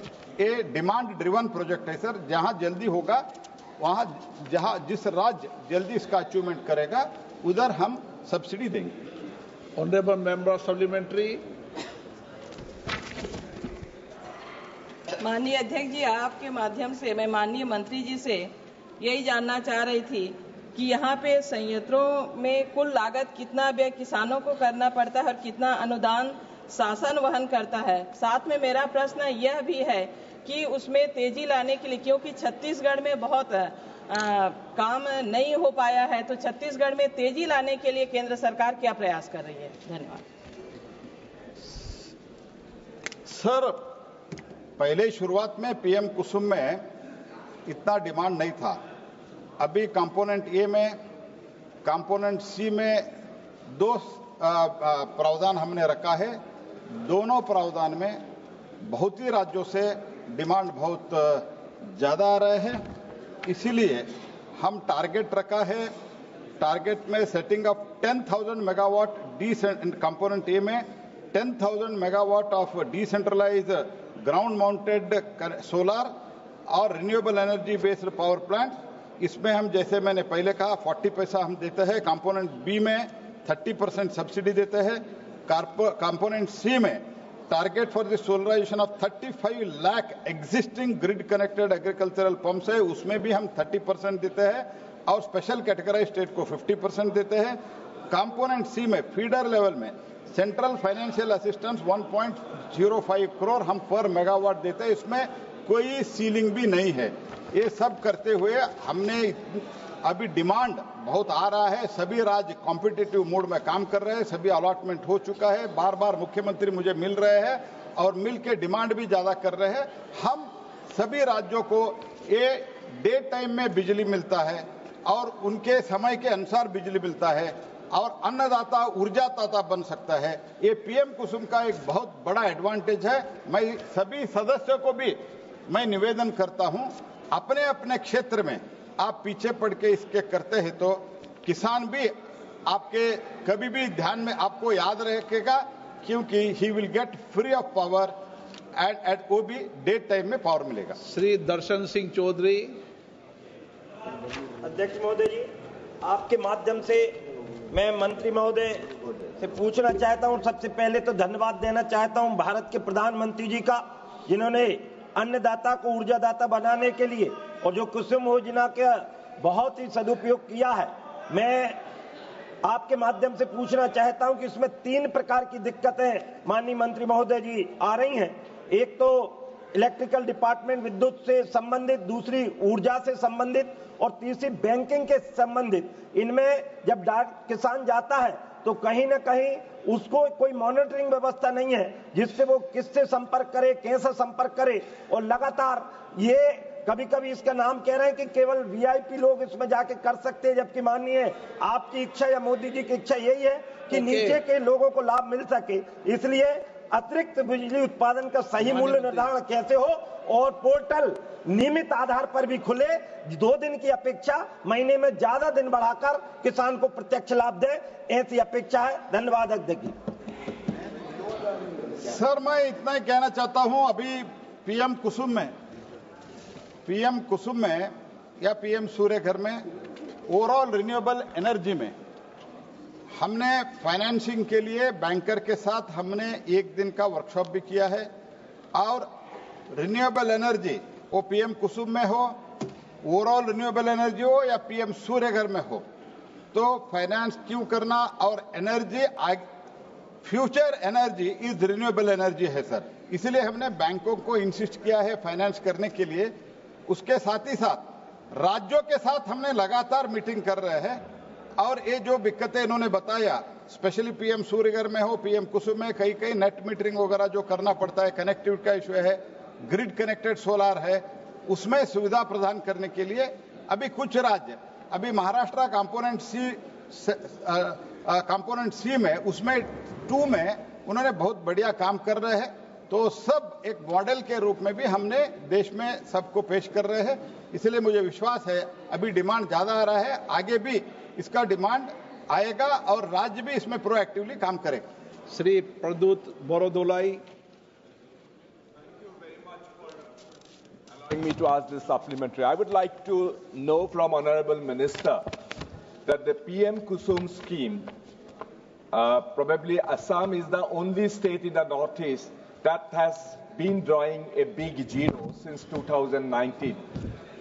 डिमांड ड्रिवन प्रोजेक्ट है सर। जहां जल्दी होगा वहां जिस राज्य जल्दी इसका अचीवमेंट करेगा उधर हम सब्सिडी देंगे। Honourable member supplementary. माननीय अध्यक्ष जी, आपके माध्यम से मैं माननीय मंत्री जी से यही जानना चाह रही थी कि यहाँ पे संयंत्रों में कुल लागत कितना व्यय किसानों को करना पड़ता है और कितना अनुदान शासन वहन करता है। साथ में मेरा प्रश्न यह भी है कि उसमें तेजी लाने के लिए, क्योंकि छत्तीसगढ़ में बहुत काम नहीं हो पाया है, तो छत्तीसगढ़ में तेजी लाने के लिए केंद्र सरकार क्या प्रयास कर रही है? धन्यवाद। सर, पहले शुरुआत में पीएम कुसुम में इतना डिमांड नहीं था। अभी कंपोनेंट ए में, कंपोनेंट सी में 2 प्रावधान हमने रखा है। दोनों प्रावधान में बहुत ही राज्यों से डिमांड बहुत ज्यादा आ रहे हैं, इसीलिए हम टारगेट रखा है। टारगेट में setting up 10,000 megawatt component A में 10,000 megawatt of decentralize ground mounted solar और renewable energy based power plant. इसमें हम, जैसे मैंने पहले कहा, 40 पैसा हम देते हैं। कंपोनेंट बी में 30% सब्सिडी देते हैं। कंपोनेंट सी में target for the solarization of 35 lakh existing grid connected agricultural pumps है, उसमें भी हम 30% देते हैं और स्पेशल कैटेगराइज स्टेट को 50% देते हैं। कंपोनेंट सी में फीडर लेवल में सेंट्रल फाइनेंशियल असिस्टेंस 1.05 करोड़ हम पर मेगावाट देते हैं। इसमें कोई सीलिंग भी नहीं है। ये सब करते हुए हमने अभी डिमांड बहुत आ रहा है। सभी राज्य कॉम्पिटिटिव मोड में काम कर रहे हैं। सभी अलॉटमेंट हो चुका है। बार बार मुख्यमंत्री मुझे मिल रहे हैं और मिल के डिमांड भी ज्यादा कर रहे हैं। हम सभी राज्यों को ये डे टाइम में बिजली मिलता है और उनके समय के अनुसार बिजली मिलता है और अन्नदाता ऊर्जादाता बन सकता है। ये पीएम कुसुम का एक बहुत बड़ा एडवांटेज है। मैं सभी सदस्यों को भी मैं निवेदन करता हूं, अपने अपने क्षेत्र में आप पीछे पड़ के इसके करते हैं तो किसान भी आपके कभी भी ध्यान में आपको याद रखेगा, क्योंकि he will get free of power at वो भी डे टाइम में पावर मिलेगा। श्री दर्शन सिंह चौधरी। अध्यक्ष महोदय जी, आपके माध्यम से मैं मंत्री महोदय से पूछना चाहता हूं। सबसे पहले तो धन्यवाद देना चाहता हूं भारत के प्रधानमंत्री जी का, जिन्होंने अन्नदाता को ऊर्जादाता बनाने के लिए और जो कुसुम योजना का बहुत ही सदुपयोग किया है। मैं आपके माध्यम से पूछना चाहता हूं कि इसमें 3 प्रकार की दिक्कतें माननीय मंत्री महोदय जी आ रही हैं। एक तो इलेक्ट्रिकल डिपार्टमेंट, विद्युत से संबंधित, दूसरी ऊर्जा से संबंधित और तीसरी बैंकिंग के संबंधित। इनमें जब किसान जाता है तो कहीं ना कहीं उसको कोई मॉनिटरिंग व्यवस्था नहीं है जिससे वो किससे संपर्क करे, कैसे संपर्क करे। और लगातार ये कभी कभी इसका नाम कह रहे हैं कि केवल वीआईपी लोग इसमें जाके कर सकते हैं, जबकि माननीय आपकी इच्छा या मोदी जी की इच्छा यही है कि नीचे के लोगों को लाभ मिल सके। इसलिए अतिरिक्त बिजली उत्पादन का सही मूल्य निर्धारण कैसे हो और पोर्टल नियमित आधार पर भी खुले, 2 दिन की अपेक्षा महीने में ज्यादा दिन बढ़ाकर किसान को प्रत्यक्ष लाभ दे, ऐसी अपेक्षा है। धन्यवाद अध्यक्ष जी। सर मैं इतना ही कहना चाहता हूं, अभी पीएम कुसुम में या पीएम सूर्य घर में ओवरऑल रिन्यूएबल एनर्जी में हमने फाइनेंसिंग के लिए बैंकर के साथ हमने 1 दिन का वर्कशॉप भी किया है। और रिन्यूएबल एनर्जी वो पीएम कुसुम में हो, ओवरऑल रिन्यूएबल एनर्जी हो या पीएम सूर्य घर में हो, तो फाइनेंस क्यों करना। और energy future energy is renewable energy है सर, इसलिए हमने बैंकों को इंसिस्ट किया है फाइनेंस करने के लिए। उसके साथ ही साथ राज्यों के साथ हमने लगातार मीटिंग कर रहे हैं। और ये जो दिक्कतें इन्होंने बताया, स्पेशली पीएम सूर्यघर में हो, पीएम कुसुम में कई नेट मीटरिंग वगैरह जो करना पड़ता है, कनेक्टिविटी का इश्यू है, ग्रिड कनेक्टेड सोलार है, उसमें सुविधा प्रदान करने के लिए अभी कुछ राज्य, अभी महाराष्ट्र कंपोनेंट सी में, उसमें 2 में उन्होंने बहुत बढ़िया काम कर रहे हैं। तो सब एक मॉडल के रूप में भी हमने देश में सबको पेश कर रहे हैं। इसलिए मुझे विश्वास है अभी डिमांड ज्यादा आ रहा है, आगे भी इसका डिमांड आएगा और राज्य भी इसमें प्रोएक्टिवली काम करेगा। Shri Pradyut बोरोदोलाई। Me to ask this supplementary. I would like to know from Honorable Minister that the PM Kusum scheme, probably Assam is the only state in the Northeast that has been drawing a big zero since 2019.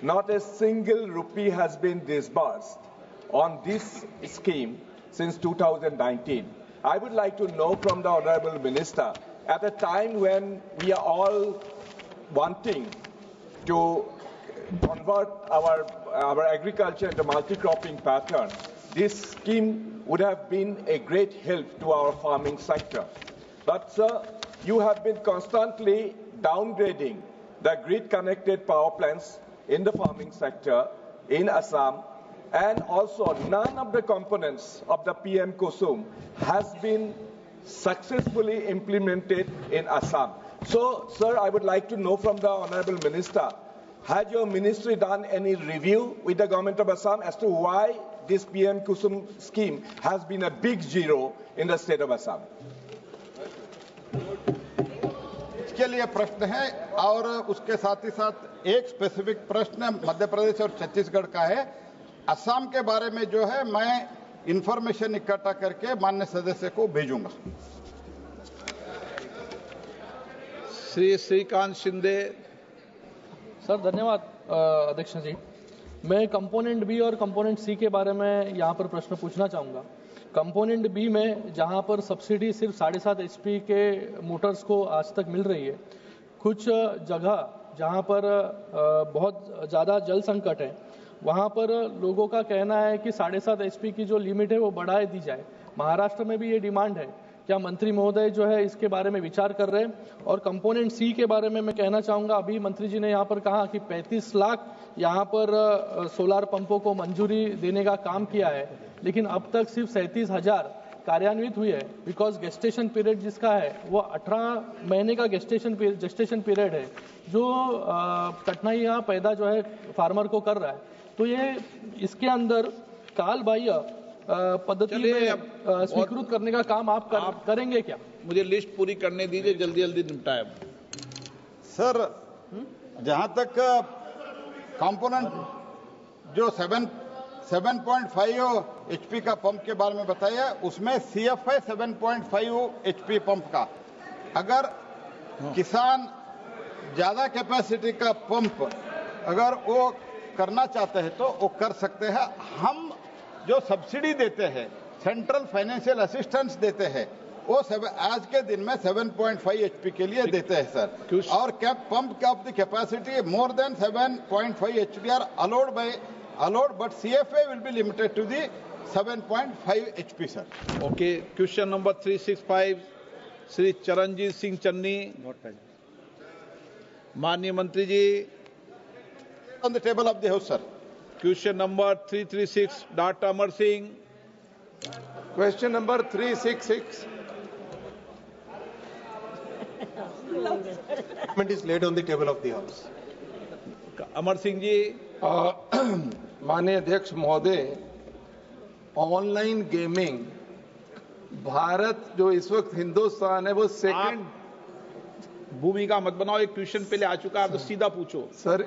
Not a single rupee has been disbursed on this scheme since 2019. I would like to know from the Honorable Minister, at a time when we are all wanting to convert our agriculture into multi-cropping pattern, this scheme would have been a great help to our farming sector. But sir, you have been constantly downgrading the grid-connected power plants in the farming sector in Assam, and also none of the components of the PM Kusum has been successfully implemented in Assam. So, sir, I would like to know from the Honorable Minister, has your ministry done any review with the government of Assam as to why this PM Kusum scheme has been a big zero in the state of Assam? इसके लिए प्रश्न है और उसके साथ ही साथ एक स्पेसिफिक प्रश्न मध्य प्रदेश और छत्तीसगढ़ का है। असम के बारे में जो है मैं इंफॉर्मेशन इकट्ठा करके माननीय सदस्य को भेजूंगा। श्री श्रीकांत शिंदे। सर धन्यवाद अध्यक्ष जी। मैं कंपोनेंट बी और कंपोनेंट सी के बारे में यहाँ पर प्रश्न पूछना चाहूँगा। कंपोनेंट बी में जहाँ पर सब्सिडी सिर्फ 7.5 HP के मोटर्स को आज तक मिल रही है, कुछ जगह जहाँ पर बहुत ज़्यादा जल संकट है, वहाँ पर लोगों का कहना है कि 7.5 HP की जो लिमिट है वो बढ़ाए दी जाए। महाराष्ट्र में भी ये डिमांड है। क्या मंत्री महोदय जो है इसके बारे में विचार कर रहे हैं? और कंपोनेंट सी के बारे में मैं कहना चाहूँगा, अभी मंत्री जी ने यहाँ पर कहा कि 35 लाख यहाँ पर सोलार पंपों को मंजूरी देने का काम किया है, लेकिन अब तक सिर्फ 37,000 कार्यान्वित हुई है। बिकॉज गेस्टेशन पीरियड जिसका है वो 18 महीने का गेस्टेशन पीरियड है, जो कठिनाइयाँ पैदा जो है फार्मर को कर रहा है। तो ये इसके अंदर काल बाह्य पद्धति में स्वीकृत करने का काम आप करेंगे क्या? मुझे लिस्ट पूरी करने दीजिए, जल्दी जल्दी निपटाए। सर जहां तक कंपोनेंट जो 7.5 HP का पंप के बारे में बताया, उसमें CF है 7.5 HP पंप का। अगर किसान ज्यादा कैपेसिटी का पंप अगर वो करना चाहते हैं तो वो कर सकते हैं। हम जो सब्सिडी देते हैं, सेंट्रल फाइनेंशियल असिस्टेंस देते हैं, वो आज के दिन में 7.5 HP के लिए देते हैं सर। और pump of the capacity more than 7.5 HP are allowed, but CFA will be limited to the 7.5 HP, sir. Okay, question number 365 Shri Charanjit Singh Channi. माननीय मंत्री जी, On the table of the House, sir. Question number 336 doctor Amar Singh. Question number 366. Document is laid on the table of the House. Amar Singh ji. माननीय अध्यक्ष महोदय, ऑनलाइन गेमिंग भारत जो इस वक्त हिंदुस्तान है वो सेकंड। भूमिका मत बनाओ, एक क्वेश्चन पहले आ चुका है, तो सीधा पूछो। सर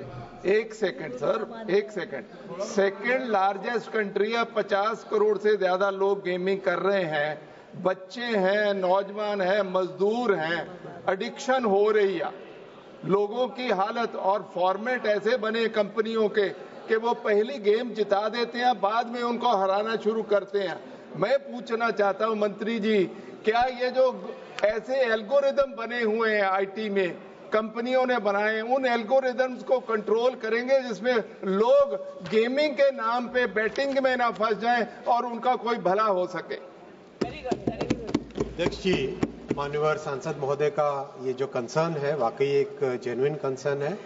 एक सेकंड, सर एक सेकंड। सेकंड लार्जेस्ट कंट्री है, 50 करोड़ से ज्यादा लोग गेमिंग कर रहे हैं, बच्चे हैं, नौजवान हैं, मजदूर हैं, एडिक्शन हो रही है, लोगों की हालत, और फॉर्मेट ऐसे बने कंपनियों के कि वो पहली गेम जिता देते हैं, बाद में उनको हराना शुरू करते हैं। मैं पूछना चाहता हूं मंत्री जी, क्या ये जो ऐसे एल्गोरिदम बने हुए हैं आईटी में, कंपनियों ने बनाए, उन एल्गोरिदम्स को कंट्रोल करेंगे जिसमें लोग गेमिंग के नाम पे बेटिंग में ना फंस जाएं और उनका कोई भला हो सके? अध्यक्ष जी, माननीय सांसद महोदय का ये जो कंसर्न है वाकई एक जेन्युइन कंसर्न है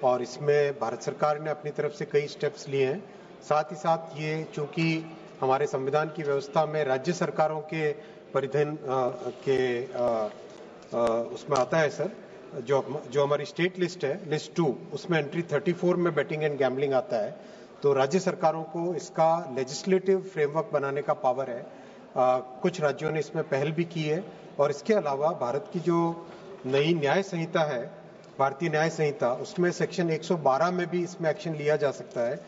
और इसमें भारत सरकार ने अपनी तरफ से कई स्टेप्स लिए हैं। साथ ही साथ ये चूंकि हमारे संविधान की व्यवस्था में राज्य सरकारों के परिधन के उसमें आता है सर, जो हमारी स्टेट लिस्ट है, लिस्ट 2, उसमें एंट्री 34 में बेटिंग एंड गैम्बलिंग आता है। तो राज्य सरकारों को इसका लेजिस्लेटिव फ्रेमवर्क बनाने का पावर है। कुछ राज्यों ने इसमें पहल भी की है और इसके अलावा भारत की जो नई न्याय संहिता है, भारतीय न्याय संहिता, उसमें सेक्शन 112 में भी इसमें एक्शन लिया जा सकता है।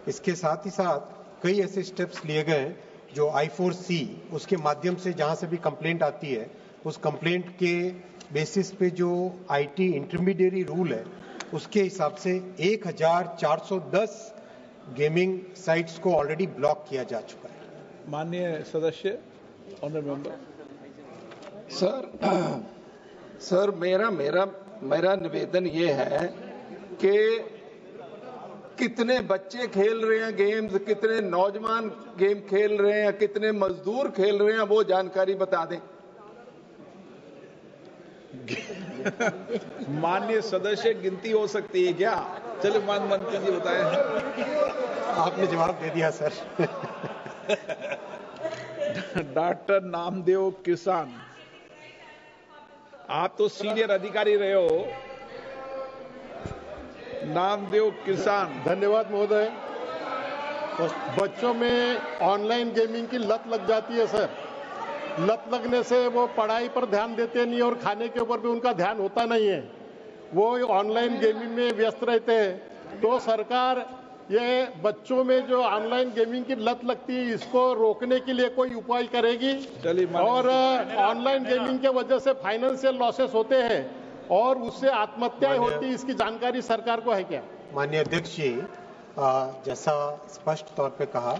इसके साथ ही साथ कई ऐसे स्टेप्स लिए गए हैं जो I4C, उसके माध्यम से जहां से भी कंप्लेंट आती है, उस कंप्लेंट के बेसिस पे जो IT इंटरमीडिएरी रूल है, उसके हिसाब से 1410 गेमिंग साइट्स को ऑलरेडी ब्लॉक किया जा चुका है। माननीय सदस्य, ऑनरेबल मेंबर। सर मेरा निवेदन ये है कि कितने बच्चे खेल रहे हैं गेम्स, कितने नौजवान गेम खेल रहे हैं, कितने मजदूर खेल रहे हैं, वो जानकारी बता दें। माननीय सदस्य, गिनती हो सकती है क्या? चलिए मंत्री जी बताएं। आपने जवाब दे दिया सर। डॉक्टर नामदेव किसान, आप तो सीनियर अधिकारी रहे हो। नामदेव किसान। धन्यवाद महोदय। बच्चों में ऑनलाइन गेमिंग की लत लग जाती है सर। लत लगने से वो पढ़ाई पर ध्यान देते नहीं और खाने के ऊपर भी उनका ध्यान होता नहीं है, वो ऑनलाइन गेमिंग में व्यस्त रहते हैं। तो सरकार ये बच्चों में जो ऑनलाइन गेमिंग की लत लगती है, इसको रोकने के लिए कोई उपाय करेगी? और ऑनलाइन गेमिंग के वजह से फाइनेंशियल लॉसेस होते हैं और उससे आत्महत्याएं होती है, इसकी जानकारी सरकार को है क्या? माननीय अध्यक्ष जी, जैसा स्पष्ट तौर पे कहा,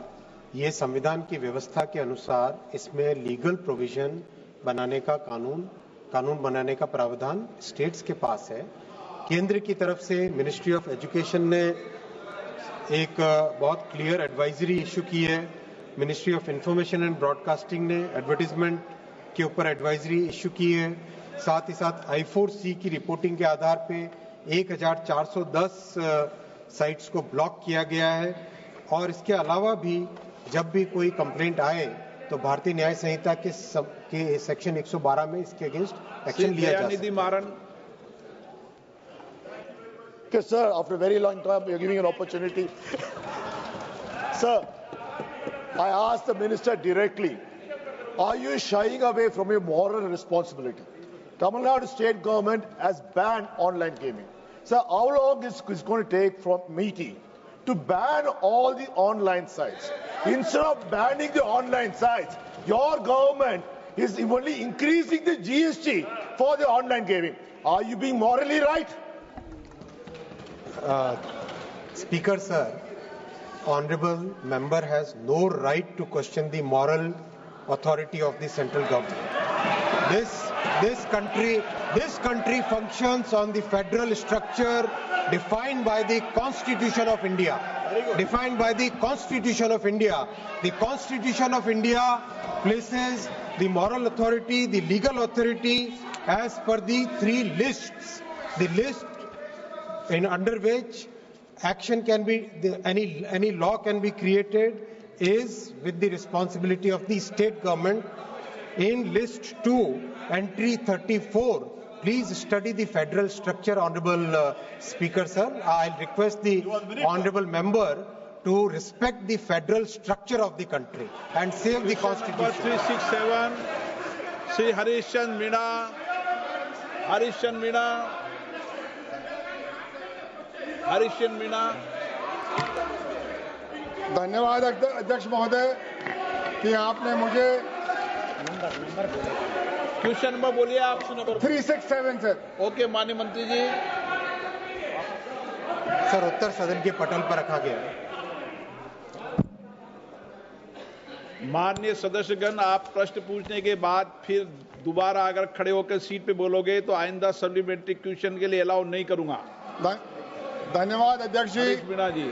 ये संविधान की व्यवस्था के अनुसार इसमें लीगल प्रोविजन बनाने का कानून बनाने का प्रावधान स्टेट्स के पास है। केंद्र की तरफ से मिनिस्ट्री ऑफ एजुकेशन ने एक बहुत क्लियर एडवाइजरी इशू की है। Ministry of information and broadcasting ने एडवर्टीजमेंट के ऊपर एडवाइजरी इशू की है। साथ ही साथ I4C की रिपोर्टिंग के आधार पे 1410 साइट्स को ब्लॉक किया गया है और इसके अलावा भी जब भी कोई कंप्लेंट आए तो भारतीय न्याय संहिता के सेक्शन 112 में इसके अगेंस्ट एक्शन लिया जा सकता है। Okay, sir, after a very long time, you're giving an opportunity. Sir, I asked the minister directly, are you shying away from your moral responsibility? Tamil Nadu state government has banned online gaming. Sir, how long is it going to take from meeting to ban all the online sites? Instead of banning the online sites, your government is only increasing the GST for the online gaming. Are you being morally right? Speaker sir, honorable member has no right to question the moral authority of the central government. this country functions on the federal structure defined by the Constitution of India. Defined by the Constitution of India. The Constitution of India places the moral authority, the legal authority as per the three lists. The list under which action can be, any law can be created is with the responsibility of the state government. In list 2, entry 34, please study the federal structure, Honorable Speaker, sir. I'll request the Honorable Member to respect the federal structure of the country and save the Constitution. Number 367, Shri Harishchandra Meena. Harishchandra Meena. धन्यवाद अध्यक्ष महोदय कि आपने मुझे क्वेश्चन नंबर बोलिए आप। 367 सर। ओके माननीय मंत्री जी। सर उत्तर सदन के पटल पर रखा गया है। माननीय सदस्यगण, आप प्रश्न पूछने के बाद फिर दोबारा अगर खड़े होकर सीट पे बोलोगे तो आइंदा सप्लीमेंट्री क्वेश्चन के लिए अलाउ नहीं करूंगा। धन्यवाद अध्यक्ष जी। मीणा जी,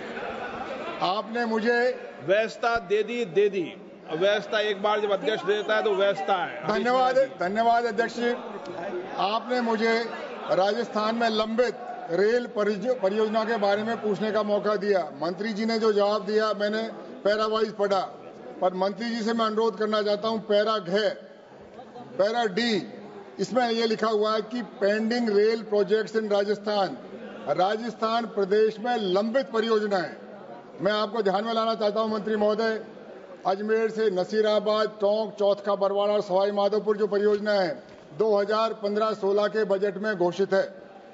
आपने मुझे व्यवस्था दे दी। व्यवस्था एक बार जब अध्यक्ष देता है तो व्यवस्था है। धन्यवाद अध्यक्ष जी। आपने मुझे राजस्थान में लंबित रेल परियोजना के बारे में पूछने का मौका दिया। मंत्री जी ने जो जवाब दिया मैंने पैरावाइज पढ़ा, पर मंत्री जी से मैं अनुरोध करना चाहता हूं पैरा डी, इसमें यह लिखा हुआ है कि pending rail projects in Rajasthan प्रदेश में लंबित परियोजनाएं। मैं आपको ध्यान में लाना चाहता हूं मंत्री महोदय, अजमेर से नसीराबाद, टोंक, चौथका बरवाड़ा और सवाई माधोपुर जो परियोजना है 2015-16 के बजट में घोषित है,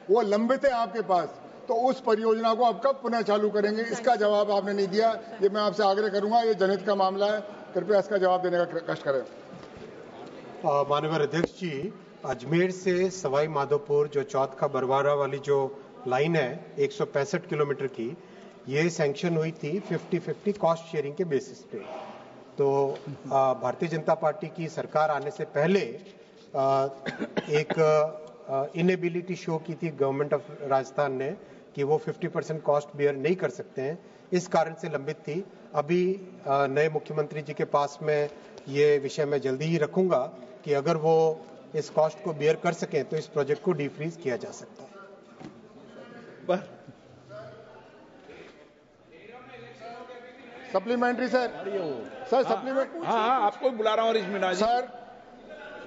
वो लंबित है आपके पास, तो उस परियोजना को आप कब पुनः चालू करेंगे? इसका जवाब आपने नहीं दिया। ये मैं आपसे आग्रह करूंगा, ये जनहित का मामला है, कृपया इसका जवाब देने का कष्ट करें। माननीय अध्यक्ष जी, अजमेर से सवाई माधोपुर जो चौथका बरवाड़ा वाली जो लाइन है 165 किलोमीटर की, ये सैंक्शन हुई थी 50-50 कॉस्ट शेयरिंग के बेसिस पे। तो भारतीय जनता पार्टी की सरकार आने से पहले एक इनेबिलिटी शो की थी गवर्नमेंट ऑफ राजस्थान ने कि वो 50% कॉस्ट बेयर नहीं कर सकते हैं, इस कारण से लंबित थी। अभी नए मुख्यमंत्री जी के पास में ये विषय मैं जल्दी ही रखूंगा कि अगर वो इस कॉस्ट को बेयर कर सकें तो इस प्रोजेक्ट को डीफ्रीज किया जा सकता है। Supplementary sir supplement. हाँ, आपको बुला रहा हूँ मीणा जी। सर,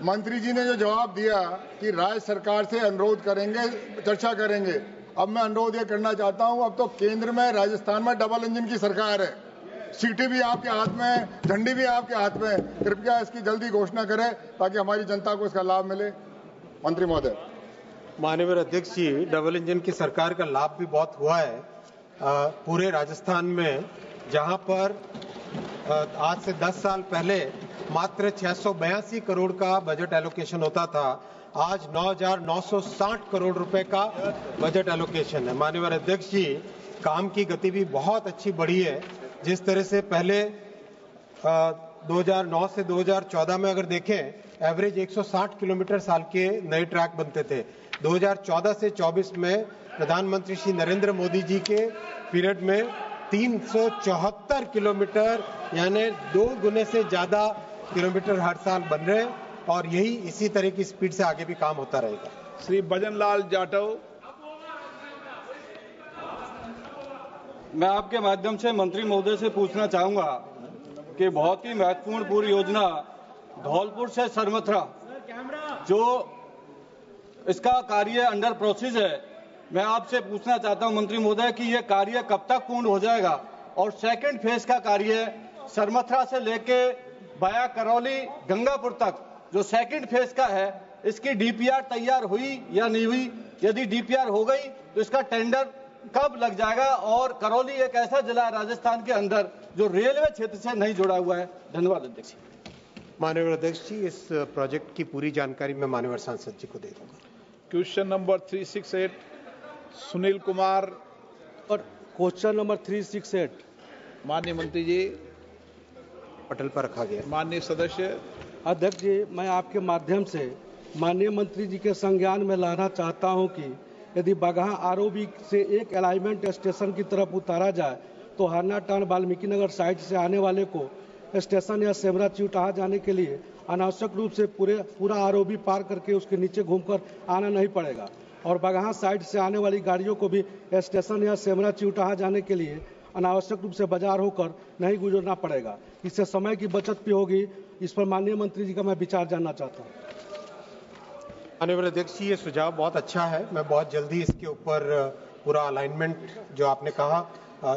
मंत्री जी ने जो जवाब दिया कि राज्य सरकार से अनुरोध करेंगे, चर्चा करेंगे, अब मैं अनुरोध ये करना चाहता हूँ, अब तो केंद्र में राजस्थान में डबल इंजन की सरकार है, सीटें भी आपके हाथ में है, झंडी भी आपके हाथ में है, कृपया इसकी जल्दी घोषणा करें ताकि हमारी जनता को इसका लाभ मिले। मंत्री महोदय। माननीय अध्यक्ष जी, डबल इंजन की सरकार का लाभ भी बहुत हुआ है पूरे राजस्थान में, जहां पर आज से 10 साल पहले मात्र 682 करोड़ का बजट एलोकेशन होता था, आज 9,960 करोड़ रुपए का बजट एलोकेशन है। माननीय अध्यक्ष जी, काम की गति भी बहुत अच्छी बढ़ी है। जिस तरह से पहले 2009 से 2014 में अगर देखें, एवरेज 160 किलोमीटर साल के नए ट्रैक बनते थे। 2014 से 24 में प्रधानमंत्री श्री नरेंद्र मोदी जी के पीरियड में 374 किलोमीटर यानी 2 गुने से ज्यादा किलोमीटर हर साल बन रहे हैं, और यही इसी तरह की स्पीड से आगे भी काम होता रहेगा। श्री भजनलाल जाटव। मैं आपके माध्यम से मंत्री महोदय से पूछना चाहूंगा कि बहुत ही महत्वपूर्ण पूरी योजना धौलपुर से सरमथरा जो इसका कार्य अंडर प्रोसेस है, मैं आपसे पूछना चाहता हूं मंत्री महोदय कि यह कार्य कब तक पूर्ण हो जाएगा, और सेकंड फेज का कार्य सरमथरा से लेके वाया करौली गंगापुर तक जो सेकंड फेज का है, इसकी डीपीआर तैयार हुई या नहीं हुई? यदि डीपीआर हो गई तो इसका टेंडर कब लग जाएगा? और करौली एक ऐसा जिला है राजस्थान के अंदर जो रेलवे क्षेत्र से नहीं जुड़ा हुआ है। धन्यवाद अध्यक्ष। माननीय अध्यक्ष जी, इस प्रोजेक्ट की पूरी जानकारी मैं माननीय सांसद जी को दे दूंगा। Question number 368 Sunil Kumar. और क्वेश्चन नंबर 368 माननीय मंत्री जी पटल पर रखा गया। माननीय सदस्य। अध्यक्ष जी, मैं आपके माध्यम से माननीय मंत्री जी के संज्ञान में लाना चाहता हूं कि यदि बगहा आरओबी से एक अलाइनमेंट स्टेशन की तरफ उतारा जाए तो हरना टाउन वाल्मीकि नगर साइड से आने वाले को स्टेशन या सेमरा चिउटाहा जाने के लिए अनावश्यक रूप से पूरा आरओबी पार करके उसके नीचे घूमकर आना नहीं पड़ेगा और बगहा साइड से आने वाली गाड़ियों को भी स्टेशन या सेमरा चिउटाहा जाने के लिए अनावश्यक रूप से बाजार होकर नहीं गुजरना पड़ेगा। इससे समय की बचत भी होगी। इस पर माननीय मंत्री जी का मैं विचार जानना चाहता हूँ। माननीय अध्यक्ष जी, ये सुझाव बहुत अच्छा है। मैं बहुत जल्दी इसके ऊपर पूरा अलाइनमेंट जो आपने कहा,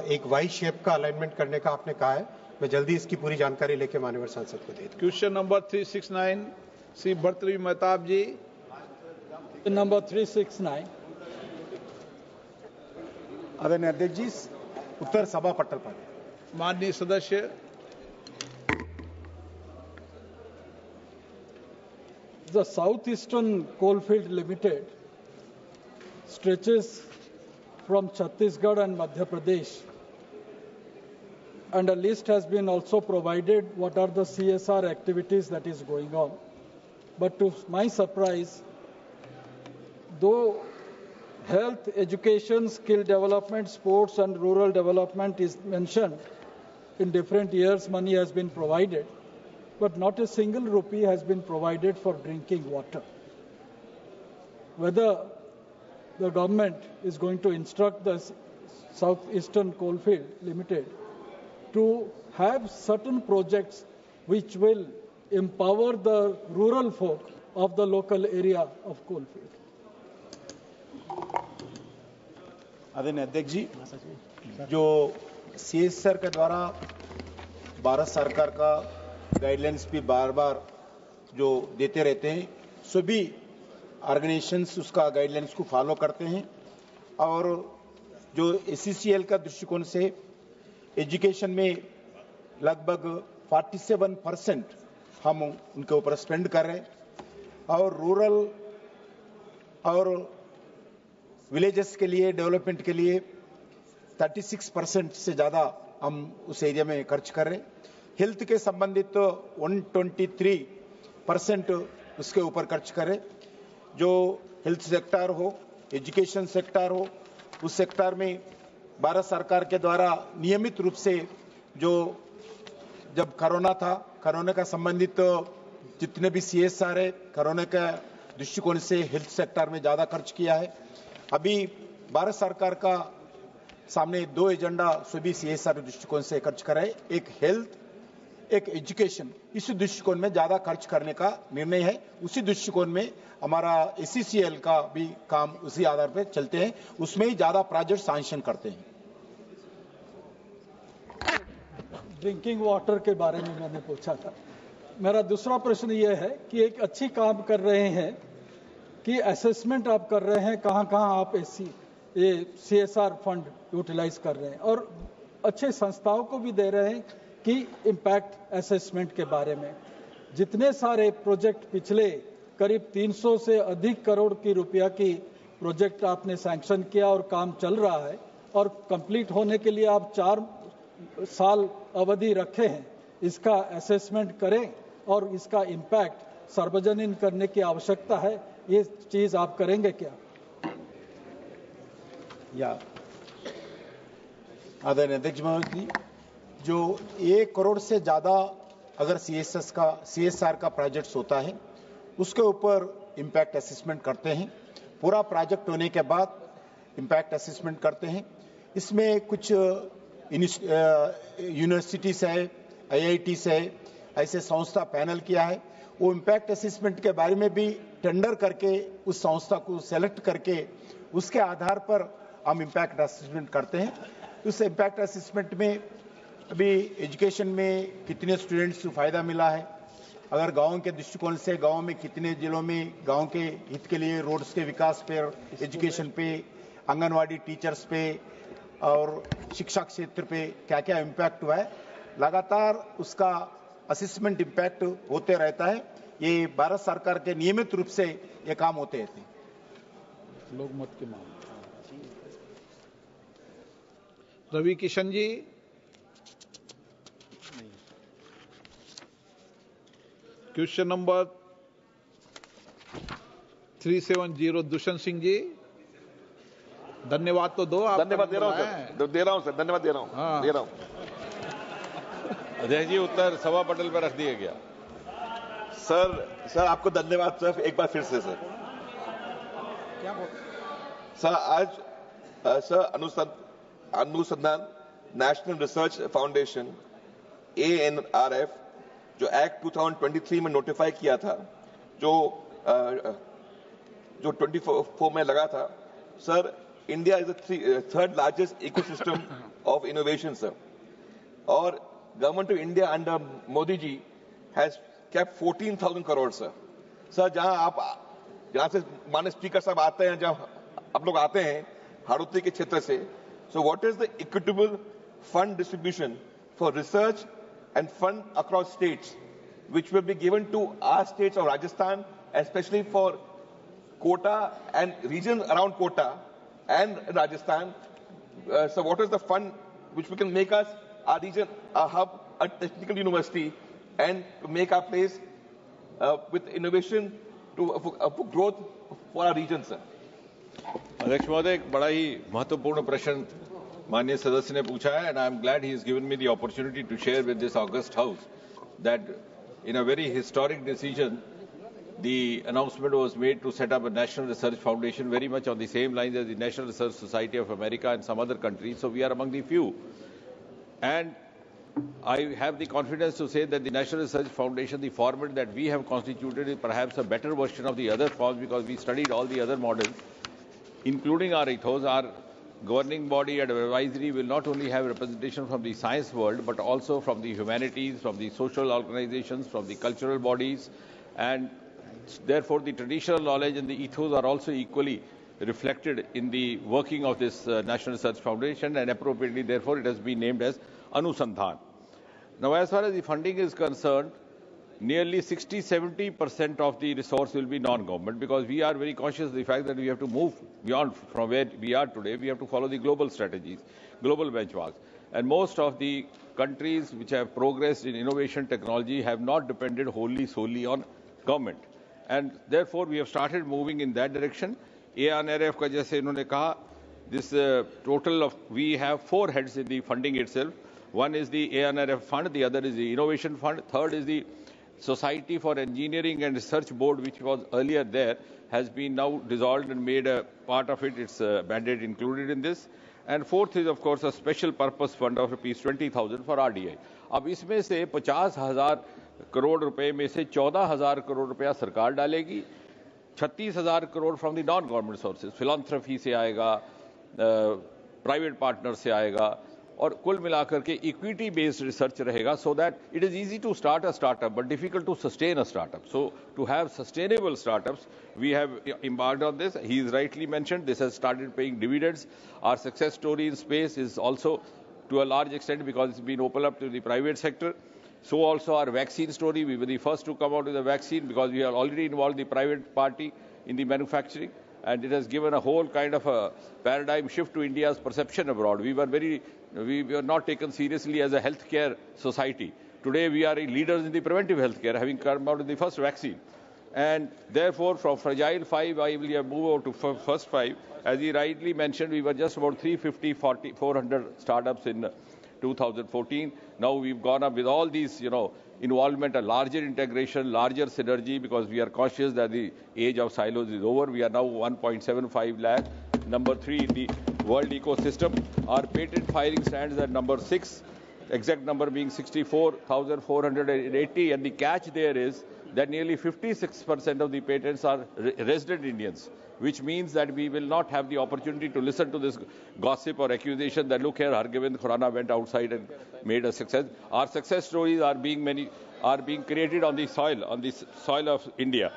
एक वाई शेप का अलाइनमेंट करने का आपने कहा है, मैं जल्दी इसकी पूरी जानकारी लेके माननीय सांसद को दे दूं। क्वेश्चन नंबर 369 श्री भर्तृहरि मेहताब जी। नंबर 369। आदरणीय अध्यक्ष जी, उत्तर सभा पटल पर माननीय सदस्य। The Southeastern Coalfield Limited stretches from Chhattisgarh and Madhya Pradesh, and a list has been also provided what are the CSR activities that is going on. But to my surprise, though health, education, skill development, sports and rural development is mentioned, in different years money has been provided, but not a single rupee has been provided for drinking water. Whether the government is going to instruct the Southeastern Coalfield Limited to have certain projects which will empower the rural folk of the local area of Coalfield. आदरणीय अध्यक्ष जी, जो सीएसआर के द्वारा भारत सरकार का गाइडलाइंस भी बार बार जो देते रहते हैं, सभी ऑर्गेनाइजेशंस उसका गाइडलाइंस को फॉलो करते हैं और जो एससीसीएल का दृष्टिकोण से एजुकेशन में लगभग 47% हम उनके ऊपर स्पेंड कर रहे हैं और रूरल और विलेजेस के लिए डेवलपमेंट के लिए 36% से ज़्यादा हम उस एरिया में खर्च कर रहे हैं। हेल्थ के संबंधित तो 123% उसके ऊपर खर्च करें। जो हेल्थ सेक्टर हो, एजुकेशन सेक्टर हो, उस सेक्टर में भारत सरकार के द्वारा नियमित रूप से जो जब कोरोना था, कोरोना का संबंधित जितने भी सीएसआर है, कोरोना का दृष्टिकोण से हेल्थ सेक्टर में ज़्यादा खर्च किया है। अभी भारत सरकार का सामने दो एजेंडा सभी सीएसआर दृष्टिकोण से खर्च कर रहे हैं, एक हेल्थ, एक एजुकेशन। इस दृष्टिकोण में ज्यादा खर्च करने का निर्णय है। उसी दृष्टिकोण में हमारा एससीसीएल का भी काम उसी आधार पर चलते हैं, उसमें ही ज्यादा प्रोजेक्ट सैंक्शन करते हैं। ड्रिंकिंग वाटर के बारे में मैंने पूछा था। मेरा दूसरा प्रश्न यह है कि एक अच्छी काम कर रहे हैं कि असेसमेंट आप कर रहे हैं, कहां कहां आप ये सीएसआर फंड यूटिलाइज कर रहे हैं और अच्छे संस्थाओं को भी दे रहे हैं कि इम्पैक्ट असेसमेंट के बारे में। जितने सारे प्रोजेक्ट पिछले करीब 300 से अधिक करोड़ की रुपया की प्रोजेक्ट आपने सैंक्शन किया और काम चल रहा है और कंप्लीट होने के लिए आप 4 साल अवधि रखे हैं, इसका असेसमेंट करें और इसका इम्पैक्ट सार्वजनिक करने की आवश्यकता है। ये चीज आप करेंगे क्या? आदरणीय अध्यक्ष महोदय जी, जो 1 करोड़ से ज्यादा अगर सीएसआर का प्रोजेक्ट होता है, उसके ऊपर इम्पैक्ट असेसमेंट करते हैं। पूरा प्रोजेक्ट होने के बाद इम्पैक्ट असेसमेंट करते हैं। इसमें कुछ यूनिवर्सिटी से है, आईआईटी से है, ऐसे संस्था पैनल किया है। वो इम्पैक्ट असेसमेंट के बारे में भी टेंडर करके उस संस्था को सेलेक्ट करके उसके आधार पर हम इम्पैक्ट असेसमेंट करते हैं। उस इम्पैक्ट असेसमेंट में अभी एजुकेशन में कितने स्टूडेंट्स को फायदा मिला है, अगर गांव के दृष्टिकोण से गांव में कितने जिलों में गांव के हित के लिए रोड्स के विकास पे, एजुकेशन पे, आंगनवाड़ी टीचर्स पे और शिक्षा क्षेत्र पे क्या क्या इम्पैक्ट हुआ है, लगातार उसका असेसमेंट इम्पैक्ट होते रहता है। ये भारत सरकार के नियमित रूप से ये काम होते रहते हैं। लोकमत के मामले रवि किशन जी। क्वेश्चन नंबर 370 दुष्यंत सिंह जी, धन्यवाद तो दो। आप धन्यवाद दे रहा हूं सर, दे रहा हूं सर, धन्यवाद दे रहा हूं। हाँ। दे रहा हूं। अध्यक्ष जी, उत्तर सभा पटल पर रख दिया गया। सर आपको धन्यवाद सर, एक बार फिर से सर। क्या बोल सर आज सर अनुसंधान नेशनल रिसर्च फाउंडेशन ANRF जो एक्ट 2023 में नोटिफाई किया था, जो 24 में लगा था sir, India is the third largest ecosystem of innovation sir, और government of India under Modi ji has kept 14,000 crore sir. जहां से माननीय स्पीकर साहब आते हैं, जहां आप लोग आते हैं हाड़ौती के क्षेत्र से, so what is the equitable fund distribution for research and fund across states, which will be given to our states of Rajasthan, especially for Kota and regions around Kota and Rajasthan. So what is the fund which we can make us, our region, a hub, a technical university, and to make our place with innovation for growth for our region, sir? अध्यक्ष महोदय, एक बड़ा ही महत्वपूर्ण प्रश्न माननीय सदस्य ने पूछा है, and I am glad he has given me the opportunity to share with this august house that in a very historic decision, the announcement was made to set up a National Research Foundation very much on the same lines as the National Research Society of America and some other countries. So we are among the few. And I have the confidence to say that the National Research Foundation, the format that we have constituted, is perhaps a better version of the other forms, because we studied all the other models, including our ethos. Our governing body and advisory will not only have representation from the science world, but also from the humanities, from the social organizations, from the cultural bodies, and therefore the traditional knowledge and the ethos are also equally reflected in the working of this National Research Foundation, and appropriately therefore it has been named as Anusandhan. Now, as far as the funding is concerned, nearly 60-70% of the resource will be non-government, because we are very conscious of the fact that we have to move beyond from where we are today. We have to follow the global strategies, global benchmarks. And most of the countries which have progressed in innovation technology have not depended wholly solely on government. And therefore, we have started moving in that direction. ANRF का जैसे इन्होंने कहा, this total of, we have 4 heads in the funding itself. One is the ANRF fund, the other is the innovation fund, third is the Society for Engineering and Research Board, which was earlier there, has been now dissolved and made a part of it, its mandate included in this. And fourth is, of course, a special purpose fund of rupees 20,000 for RDI. अब इसमें से 50,000 करोड़ रुपए में से 14,000 करोड़ रुपया सरकार डालेगी, 36,000 crore from the non government sources, philanthropy से आएगा, प्राइवेट पार्टनर से आएगा, और कुल मिलाकर के इक्विटी बेस्ड रिसर्च रहेगा, so that it is easy to start a startup but difficult to sustain a startup. So to have sustainable startups, we have embarked on this. He is rightly mentioned, this has started paying dividends. Our success story in space is also to a large extent because it's been opened up to the private sector. So also our vaccine story, we were the first to come out with a vaccine because we have already involved the private party in the manufacturing. And it has given a whole kind of a paradigm shift to India's perception abroad. We were not taken seriously as a healthcare society. Today we are leaders in the preventive healthcare, having come out with the first vaccine. And therefore, from Fragile 5, I will move over to first 5. As he rightly mentioned, we were just about 400 startups in 2014. Now we've gone up with all these, involvement, a larger integration, larger synergy, because we are conscious that the age of silos is over. We are now 1.75 lakh, number 3 in the world ecosystem. Our patent filing stands at number 6, exact number being 64,480. And the catch there is that nearly 56% of the patents are resident Indians, which means that we will not have the opportunity to listen to this gossip or accusation that, look here, Hargobind Khurana went outside and made a success. Our success stories are being created on the soil of India.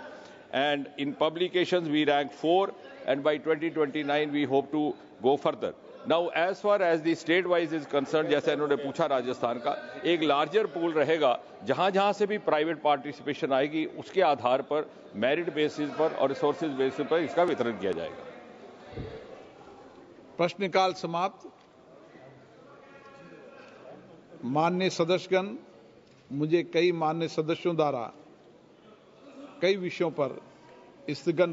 And in publications, we rank 4, and by 2029, we hope to go further. Now, as far as the state-wise is concerned, जैसे इन्होंने पूछा राजस्थान का, एक larger pool रहेगा, जहां से भी private participation आएगी, उसके आधार पर merit basis पर और resources basis पर इसका वितरण किया जाएगा। प्रश्नकाल समाप्त। माननीय सदस्यगण, मुझे कई माननीय सदस्यों द्वारा कई विषयों पर स्थगन